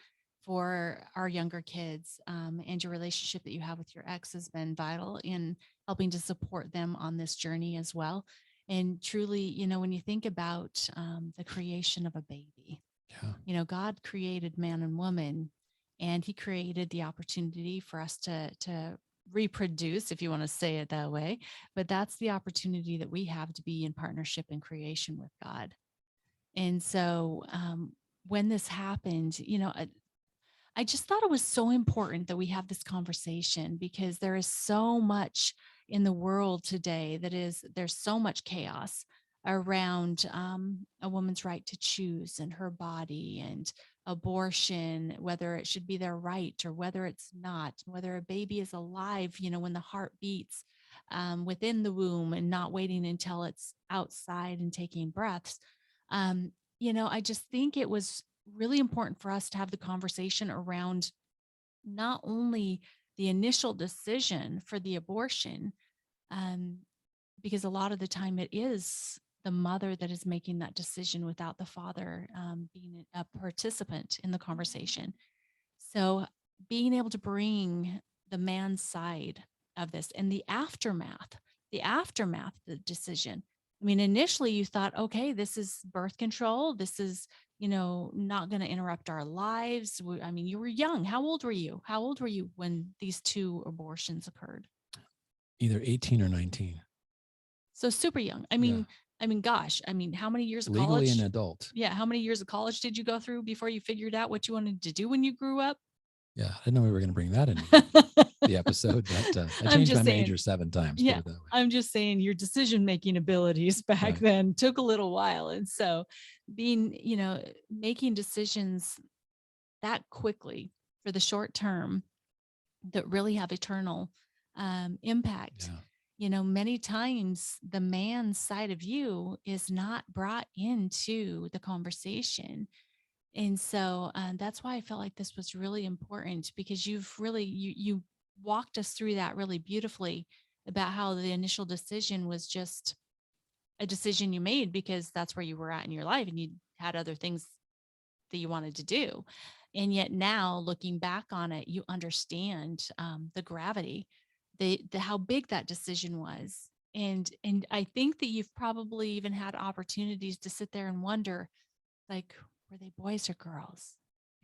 for our younger kids, and your relationship that you have with your ex has been vital in helping to support them on this journey as well. And truly, when you think about the creation of a baby, Yeah. God created man and woman, and He created the opportunity for us to reproduce, if you want to say it that way. But that's the opportunity that we have to be in partnership and creation with God. And so when this happened, I just thought it was so important that we have this conversation, because there is so much in the world today there's so much chaos around a woman's right to choose and her body, and abortion, whether it should be their right or whether it's not, whether a baby is alive, when the heart beats within the womb and not waiting until it's outside and taking breaths. I just think it was really important for us to have the conversation around not only the initial decision for the abortion, um, because a lot of the time it is the mother that is making that decision without the father being a participant in the conversation. So being able to bring the man's side of this and the aftermath of the decision. I mean, initially you thought, okay, this is birth control. This is, not going to interrupt our lives. I mean, you were young. How old were you? How old were you when these two abortions occurred? Either 18 or 19. So super young. Yeah. Gosh, I mean, how many years of Legally an college? adult. Yeah, how many years of college did you go through before you figured out what you wanted to do when you grew up? Yeah. I didn't know we were going to bring that into the episode, but I I'm changed my just saying, major 7 times, put yeah, it that way. I'm just saying your decision making abilities back Right. then took a little while. And so being, making decisions that quickly for the short term that really have eternal impact. Yeah. Many times the man's side of you is not brought into the conversation. And so that's why I felt like this was really important, because you walked us through that really beautifully about how the initial decision was just a decision you made because that's where you were at in your life and you had other things that you wanted to do. And yet now looking back on it, you understand the gravity, the how big that decision was. And I think that you've probably even had opportunities to sit there and wonder, like, were they boys or girls?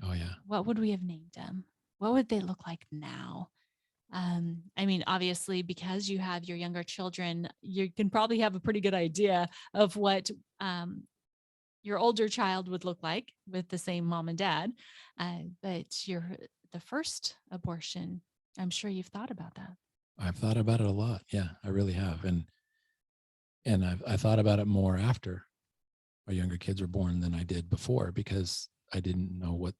Oh, yeah. What would we have named them? What would they look like now? I mean, obviously, because you have your younger children, you can probably have a pretty good idea of what your older child would look like with the same mom and dad. But the first abortion, I'm sure you've thought about that. I've thought about it a lot. Yeah, I really have. And I thought about it more after my younger kids were born than I did before, because I didn't know what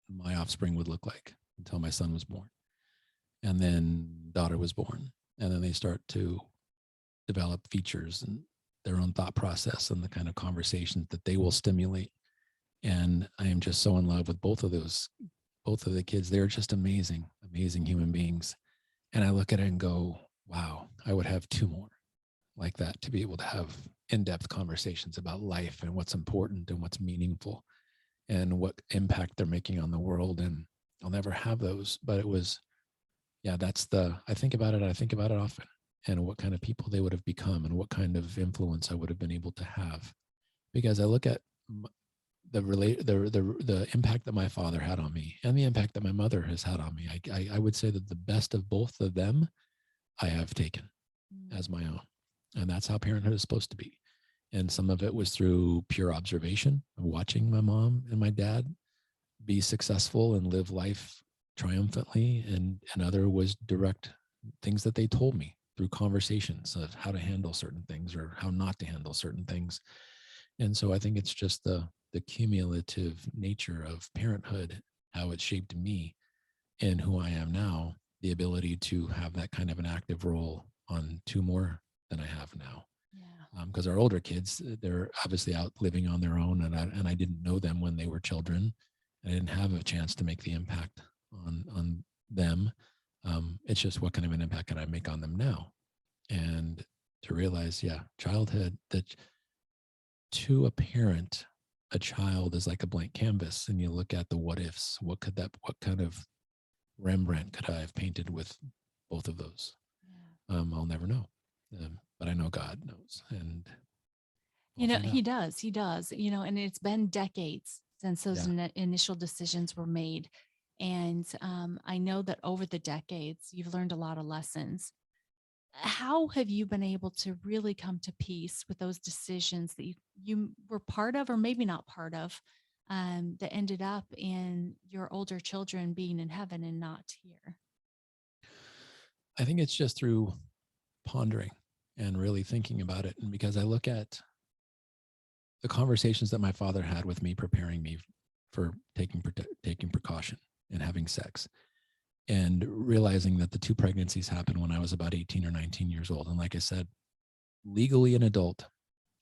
my offspring would look like until my son was born. And then daughter was born. And then they start to develop features and their own thought process and the kind of conversations that they will stimulate. And I am just so in love with both of the kids. They're just amazing, amazing human beings. And I look at it and go, wow, I would have 2 more like that to be able to have in-depth conversations about life and what's important and what's meaningful and what impact they're making on the world. And I'll never have those, but it was, yeah, I think about it often, and what kind of people they would have become and what kind of influence I would have been able to have. Because I look at the impact that my father had on me and the impact that my mother has had on me. I would say that the best of both of them I have taken as my own. And that's how parenthood is supposed to be. And some of it was through pure observation of watching my mom and my dad be successful and live life triumphantly. And other was direct things that they told me through conversations of how to handle certain things or how not to handle certain things. And so I think it's just the cumulative nature of parenthood, how it shaped me and who I am now, the ability to have that kind of an active role on 2 more than I have now. Yeah. Because our older kids, they're obviously out living on their own, and I didn't know them when they were children. I didn't have a chance to make the impact on them. It's just what kind of an impact can I make on them now, and to realize, yeah, childhood, that to a parent, a child is like a blank canvas, and you look at the what ifs. What kind of Rembrandt could I have painted with both of those? Yeah. I'll never know. But I know God knows. And we'll find He out. does. He does. And it's been decades since those Yeah. initial decisions were made. And I know that over the decades, you've learned a lot of lessons. How have you been able to really come to peace with those decisions that you were part of, or maybe not part of, that ended up in your older children being in heaven and not here? I think it's just through pondering and really thinking about it. And because I look at the conversations that my father had with me, preparing me for taking precaution and having sex, and realizing that the 2 pregnancies happened when I was about 18 or 19 years old. And like I said, legally an adult,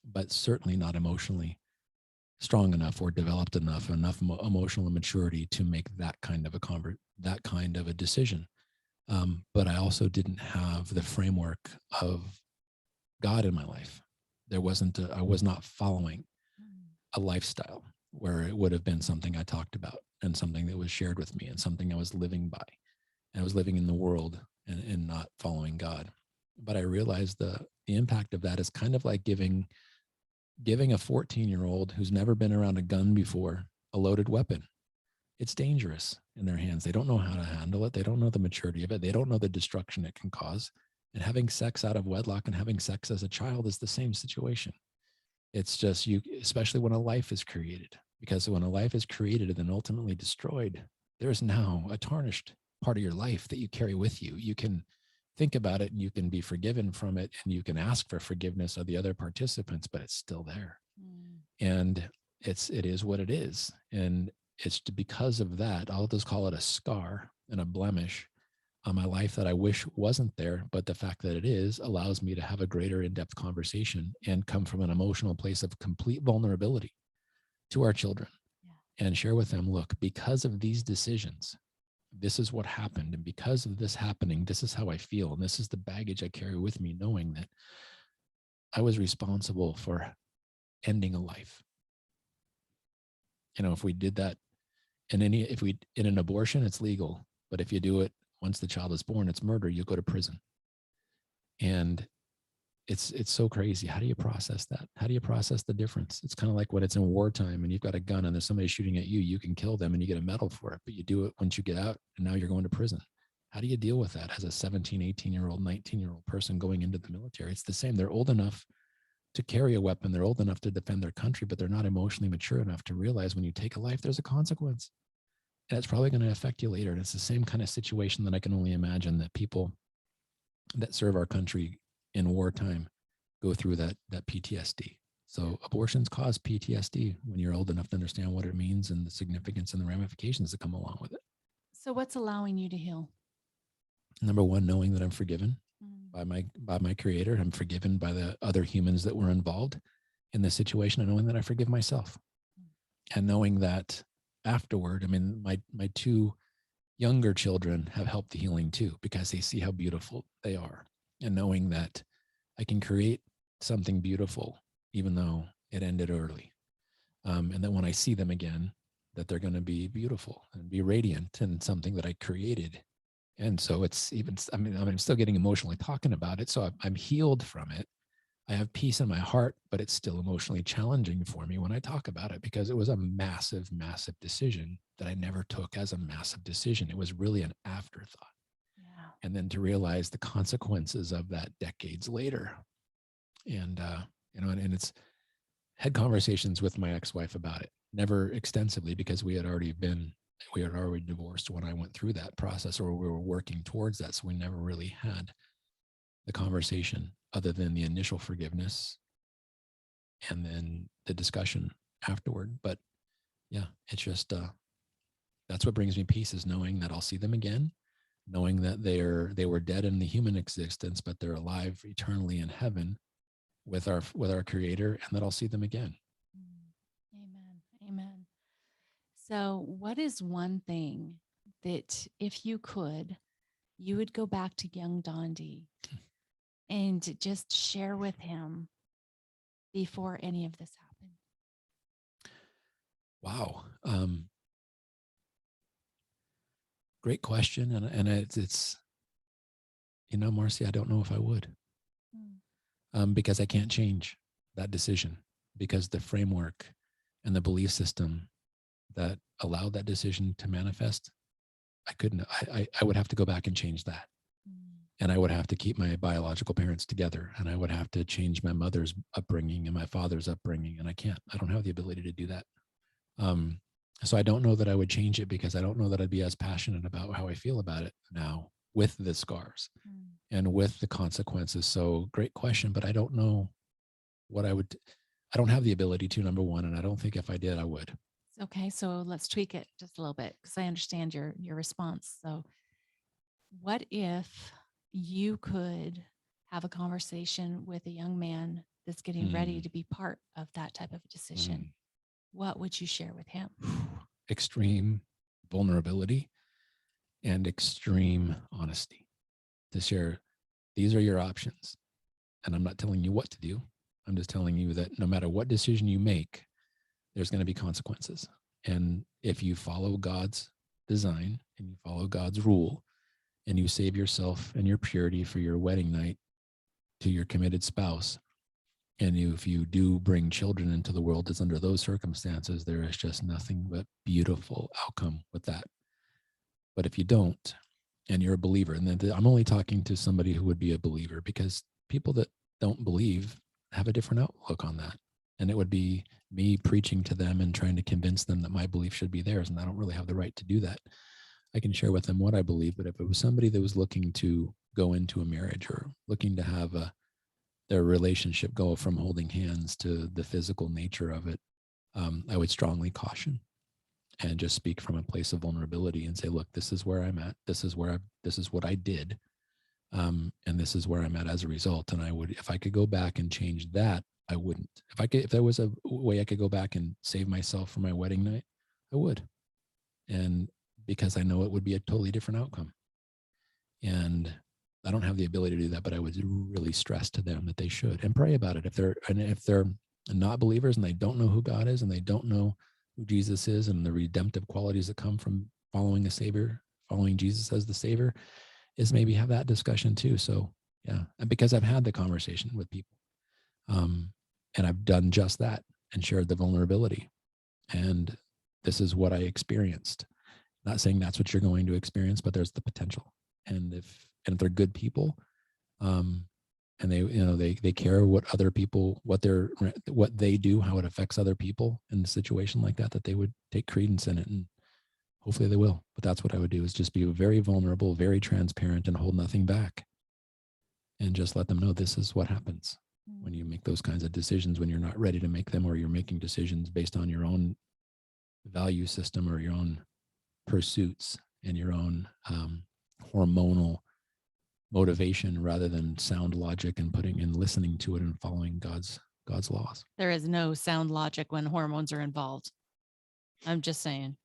but certainly not emotionally. strong enough or developed enough emotional maturity to make that kind of that kind of a decision. But I also didn't have the framework of God in my life. I was not following a lifestyle where it would have been something I talked about and something that was shared with me and something I was living by. And I was living in the world and not following God. But I realized the impact of that is kind of like giving a 14-year-old who's never been around a gun before a loaded weapon. It's dangerous in their hands. They don't know how to handle it. They don't know the maturity of it. They don't know the destruction it can cause. And having sex out of wedlock and having sex as a child is the same situation. It's just you, especially when a life is created, because when a life is created and then ultimately destroyed, there's now a tarnished part of your life that you carry with you. You can think about it and you can be forgiven from it and you can ask for forgiveness of the other participants, but it's still there. And it is what it is. And it's because of that, I'll just call it a scar and a blemish on my life that I wish wasn't there. But the fact that it is allows me to have a greater in-depth conversation and come from an emotional place of complete vulnerability to our children and share with them, look, because of these decisions, this is what happened. And because of this happening, this is how I feel. And this is the baggage I carry with me, knowing that I was responsible for ending a life. If we did that in an abortion, it's legal. But if you do it once the child is born, it's murder. You go to prison. And it's so crazy. How do you process that? How do you process the difference? It's kind of like when it's in wartime and you've got a gun and there's somebody shooting at you, you can kill them and you get a medal for it, but you do it once you get out and now you're going to prison. How do you deal with that as a 17, 18-year-old, 19-year-old person going into the military? It's the same. They're old enough to carry a weapon. They're old enough to defend their country, but they're not emotionally mature enough to realize when you take a life, there's a consequence. And it's probably going to affect you later. And it's the same kind of situation that I can only imagine that people that serve our country in wartime go through that PTSD. So abortions cause PTSD when you're old enough to understand what it means and the significance and the ramifications that come along with it. So what's allowing you to heal? Number one, knowing that I'm forgiven by my creator. I'm forgiven by the other humans that were involved in this situation, and knowing that I forgive myself. And knowing that afterward, I mean, my two younger children have helped the healing too, because they see how beautiful they are. And knowing that I can create something beautiful, even though it ended early. And that when I see them again, that they're going to be beautiful and be radiant and something that I created. And so it's even, I'm still getting emotionally talking about it. So I'm healed from it. I have peace in my heart, but it's still emotionally challenging for me when I talk about it, because it was a massive, massive decision that I never took as a massive decision. It was really an afterthought. Yeah. And then to realize the consequences of that decades later. And, and it's had conversations with my ex-wife about it, never extensively, because we had already divorced when I went through that process, or we were working towards that. So we never really had the conversation other than the initial forgiveness and then the discussion afterward. But yeah, it's just, that's what brings me peace, is knowing that I'll see them again, knowing that they were dead in the human existence, but they're alive eternally in heaven with our creator, and that I'll see them again. Amen. Amen. So what is one thing that, if you could, you would go back to young Dondee and just share with him before any of this happened? Wow. Great question. And it's, Marcy, I don't know if I would, because I can't change that decision, because the framework and the belief system that allowed that decision to manifest, I couldn't, I would have to go back and change that. And I would have to keep my biological parents together, and I would have to change my mother's upbringing and my father's upbringing. And I don't have the ability to do that. So I don't know that I would change it, because I don't know that I'd be as passionate about how I feel about it now with the scars and with the consequences. So great question, but I don't know what I don't have the ability to, number one. And I don't think if I did, I would. Okay. So let's tweak it just a little bit, because I understand your response. So what if you could have a conversation with a young man that's getting ready to be part of that type of decision? what would you share with him? Extreme vulnerability and extreme honesty to share. These are your options. And I'm not telling you what to do. I'm just telling you that no matter what decision you make, there's going to be consequences. And if you follow God's design and you follow God's rule and you save yourself and your purity for your wedding night to your committed spouse, and if you do bring children into the world as under those circumstances, there is just nothing but beautiful outcome with that. But if you don't, and you're a believer, and then I'm only talking to somebody who would be a believer, because people that don't believe have a different outlook on that. And it would be me preaching to them and trying to convince them that my belief should be theirs. And I don't really have the right to do that. I can share with them what I believe, but if it was somebody that was looking to go into a marriage or looking to have their relationship go from holding hands to the physical nature of it, I would strongly caution and just speak from a place of vulnerability and say, look, this is where I'm at. This is what I did. And this is where I'm at as a result. And I would, if I could go back and change that, I wouldn't. If there was a way I could go back and save myself for my wedding night, I would. And because I know it would be a totally different outcome. And I don't have the ability to do that, but I would really stress to them that they should, and pray about it. If they're not believers and they don't know who God is and they don't know who Jesus is and the redemptive qualities that come from following a Savior, following Jesus as the Savior, is maybe have that discussion too. So yeah, and because I've had the conversation with people, and I've done just that and shared the vulnerability, and this is what I experienced. Not saying that's what you're going to experience, but there's the potential. And if they're good people, and they care what other people, what they do, how it affects other people in a situation like that, that they would take credence in it, and hopefully they will. But that's what I would do, is just be very vulnerable, very transparent, and hold nothing back, and just let them know this is what happens when you make those kinds of decisions, when you're not ready to make them, or you're making decisions based on your own value system or your own pursuits and your own hormonal motivation, rather than sound logic and putting and listening to it and following God's laws. There is no sound logic when hormones are involved. I'm just saying.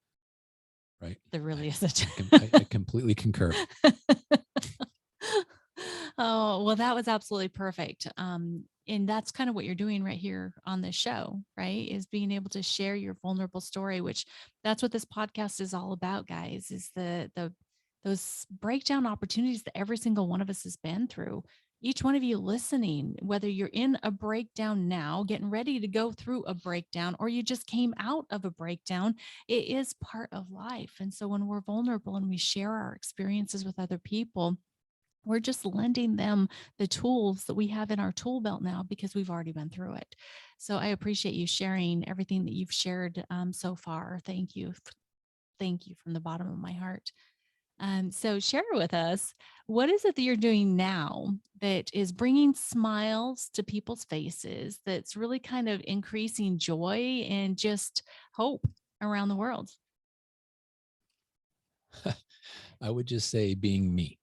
Right. There really isn't. I completely concur. Oh, well, that was absolutely perfect. And that's kind of what you're doing right here on this show, right? Is being able to share your vulnerable story, which that's what this podcast is all about, guys, is those breakdown opportunities that every single one of us has been through. Each one of you listening, whether you're in a breakdown now, getting ready to go through a breakdown, or you just came out of a breakdown, it is part of life. And so when we're vulnerable and we share our experiences with other people, we're just lending them the tools that we have in our tool belt now, because we've already been through it. So I appreciate you sharing everything that you've shared so far. Thank you. Thank you from the bottom of my heart. So share with us, what is it that you're doing now that is bringing smiles to people's faces, that's really kind of increasing joy and just hope around the world? I would just say being me.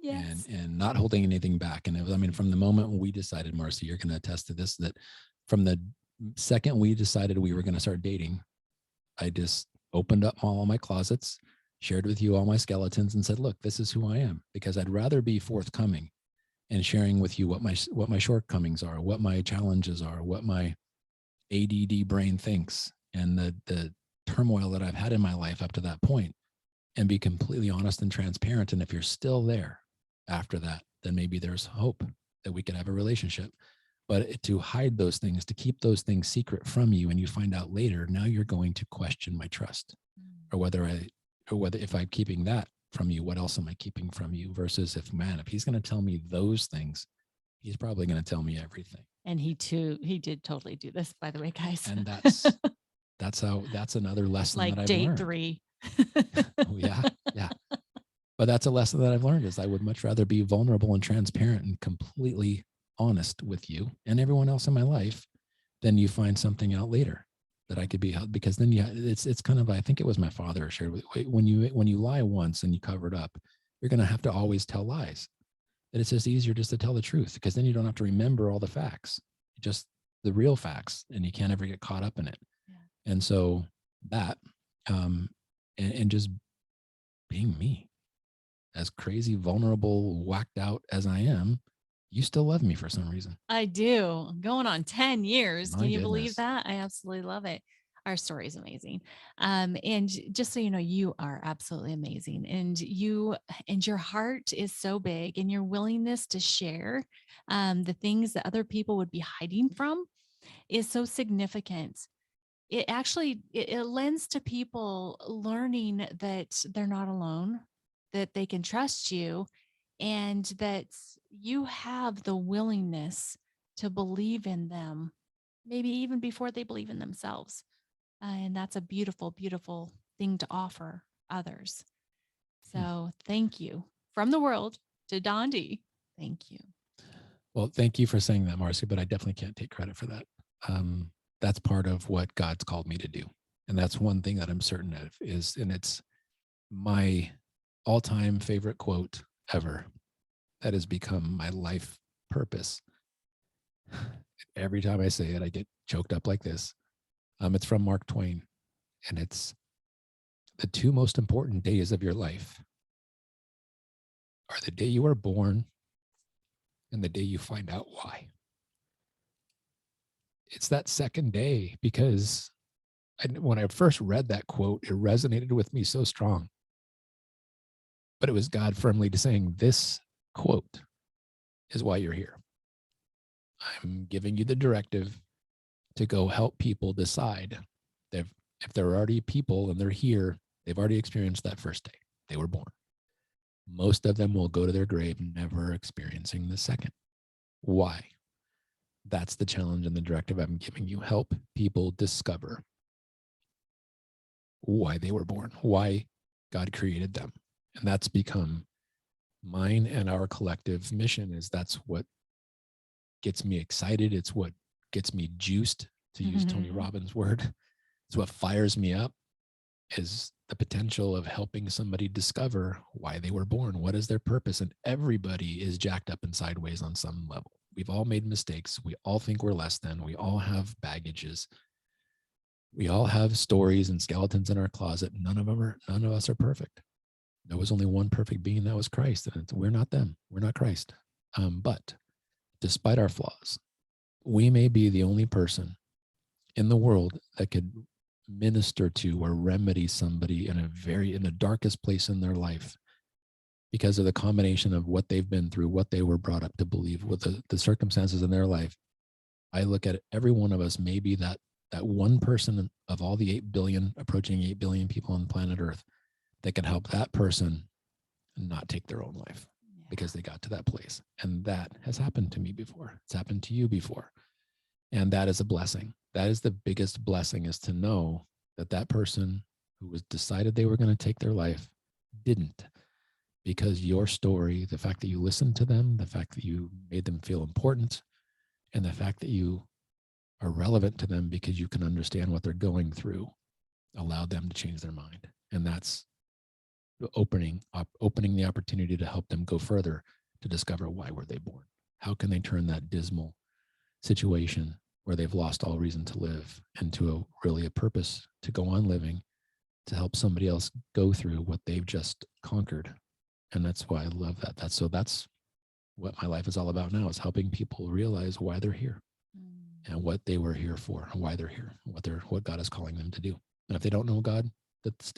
Yes. And not holding anything back. And it was, I mean, from the moment when we decided, Marcy, you're going to attest to this, that from the second we decided we were going to start dating, I just opened up all my closets, shared with you all my skeletons, and said, look, this is who I am, because I'd rather be forthcoming and sharing with you what my shortcomings are, what my challenges are, what my ADD brain thinks, and the turmoil that I've had in my life up to that point, and be completely honest and transparent. And if you're still there after that, then maybe there's hope that we could have a relationship. But to hide those things, to keep those things secret from you, and you find out later, now you're going to question my trust, or whether if I'm keeping that from you, what else am I keeping from you? Versus if he's going to tell me those things, he's probably going to tell me everything. And he did totally do this, by the way, guys. And that's another lesson like that I've date learned. 3. Oh, yeah. But that's a lesson that I've learned, is I would much rather be vulnerable and transparent and completely honest with you and everyone else in my life than you find something out later that I could be, because then it's kind of, I think it was my father shared, when you lie once and you cover it up, you're going to have to always tell lies. That it's just easier just to tell the truth, because then you don't have to remember all the facts, just the real facts, and you can't ever get caught up in it. And so that, and just being me, as crazy, vulnerable, whacked out as I am, you still love me for some reason. I do. Going on 10 years. My Can you believe goodness. that? I absolutely love it. Our story is amazing. And just so you know, you are absolutely amazing. And your heart is so big, and your willingness to share the things that other people would be hiding from is so significant. It lends to people learning that they're not alone, that they can trust you, and that you have the willingness to believe in them, maybe even before they believe in themselves. And that's a beautiful, beautiful thing to offer others. Hmm. So thank you from the world to Dondee. Thank you. Well, thank you for saying that, Marcy, but I definitely can't take credit for that. That's part of what God's called me to do. And that's one thing that I'm certain of is, and it's my all-time favorite quote ever that has become my life purpose. Every time I say it, I get choked up like this. It's from Mark Twain, and it's the two most important days of your life are the day you are born and the day you find out why. It's that second day because when I first read that quote, it resonated with me so strong. But it was God firmly saying, this quote is why you're here. I'm giving you the directive to go help people decide that if there are already people and they're here, they've already experienced that first day. They were born. Most of them will go to their grave never experiencing the second. Why? That's the challenge and the directive I'm giving you. Help people discover why they were born, why God created them. And that's become mine and our collective mission. Is that's what gets me excited. It's what gets me juiced, to use Tony Robbins' word. It's what fires me up, is the potential of helping somebody discover why they were born. What is their purpose? And everybody is jacked up and sideways on some level. We've all made mistakes. We all think we're less than. We all have baggages. We all have stories and skeletons in our closet. None of us are perfect. There was only one perfect being, that was Christ. And we're not them. We're not Christ. But despite our flaws, we may be the only person in the world that could minister to or remedy somebody in the darkest place in their life, because of the combination of what they've been through, what they were brought up to believe, with the circumstances in their life. I look at every one of us, maybe that one person of all the 8 billion, approaching 8 billion people on planet Earth, that can help that person not take their own life because they got to that place. And that has happened to me before. It's happened to you before. And that is a blessing. That is the biggest blessing, is to know that that person who was decided they were going to take their life didn't, because your story, the fact that you listened to them, the fact that you made them feel important, and the fact that you are relevant to them because you can understand what they're going through, allowed them to change their mind. And that's opening the opportunity to help them go further, to discover why were they born. How can they turn that dismal situation where they've lost all reason to live into a purpose to go on living, to help somebody else go through what they've just conquered. And that's why I love that. That's what my life is all about now, is helping people realize why they're here and what they were here for, and why they're here, what God is calling them to do. And if they don't know God,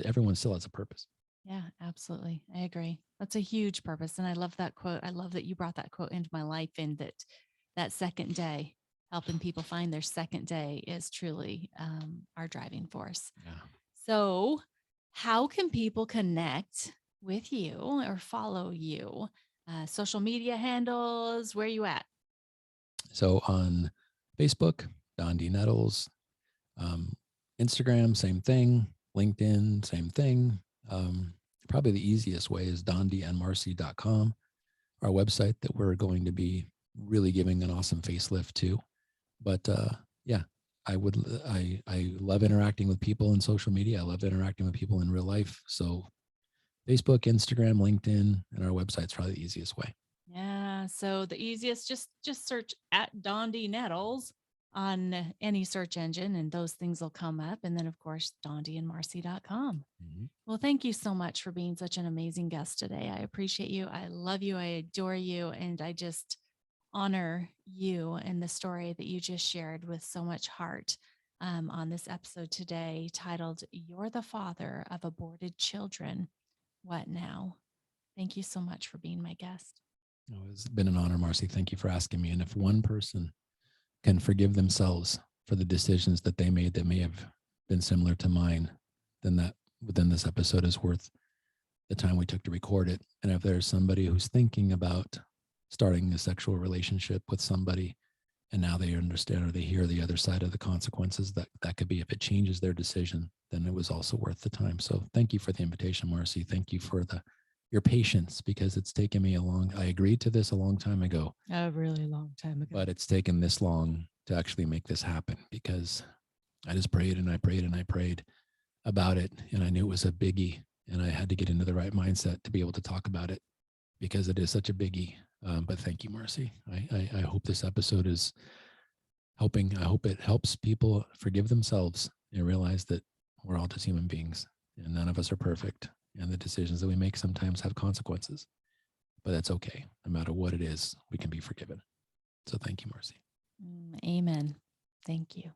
everyone still has a purpose. Yeah, absolutely. I agree. That's a huge purpose. And I love that quote. I love that you brought that quote into my life, and that second day, helping people find their second day, is truly our driving force. Yeah. So how can people connect with you or follow you? Social media handles, where are you at? So on Facebook, Dondee Nettles, Instagram, same thing. LinkedIn, same thing. Probably the easiest way is dondeeandmarcy.com, our website that we're going to be really giving an awesome facelift to. But yeah, I love interacting with people in social media. I love interacting with people in real life. So Facebook, Instagram, LinkedIn, and our website's probably the easiest way. Yeah. So the easiest, just search at Dondee Nettles on any search engine, and those things will come up. And then, of course, dondeeandmarcy.com. Mhm. Well, thank you so much for being such an amazing guest today. I appreciate you. I love you. I adore you. And I just honor you and the story that you just shared with so much heart on this episode today titled, You're the Father of Aborted Children. What now? Thank you so much for being my guest. Oh, it's been an honor, Marcy. Thank you for asking me. And if one person can forgive themselves for the decisions that they made that may have been similar to mine, then that within this episode is worth the time we took to record it. And if there's somebody who's thinking about starting a sexual relationship with somebody and now they understand or they hear the other side of the consequences that could be if it changes their decision, then it was also worth the time. So thank you for the invitation, Marcy. Thank you for your patience, because it's taken me I agreed to this a long time ago, A really long time ago. but it's taken this long to actually make this happen, because I just prayed and I prayed and I prayed about it. And I knew it was a biggie, and I had to get into the right mindset to be able to talk about it, because it is such a biggie. But thank you, Marcy. I hope this episode is helping. I hope it helps people forgive themselves and realize that we're all just human beings and none of us are perfect. And the decisions that we make sometimes have consequences, but that's okay. No matter what it is, we can be forgiven. So thank you, Marcy. Amen. Thank you.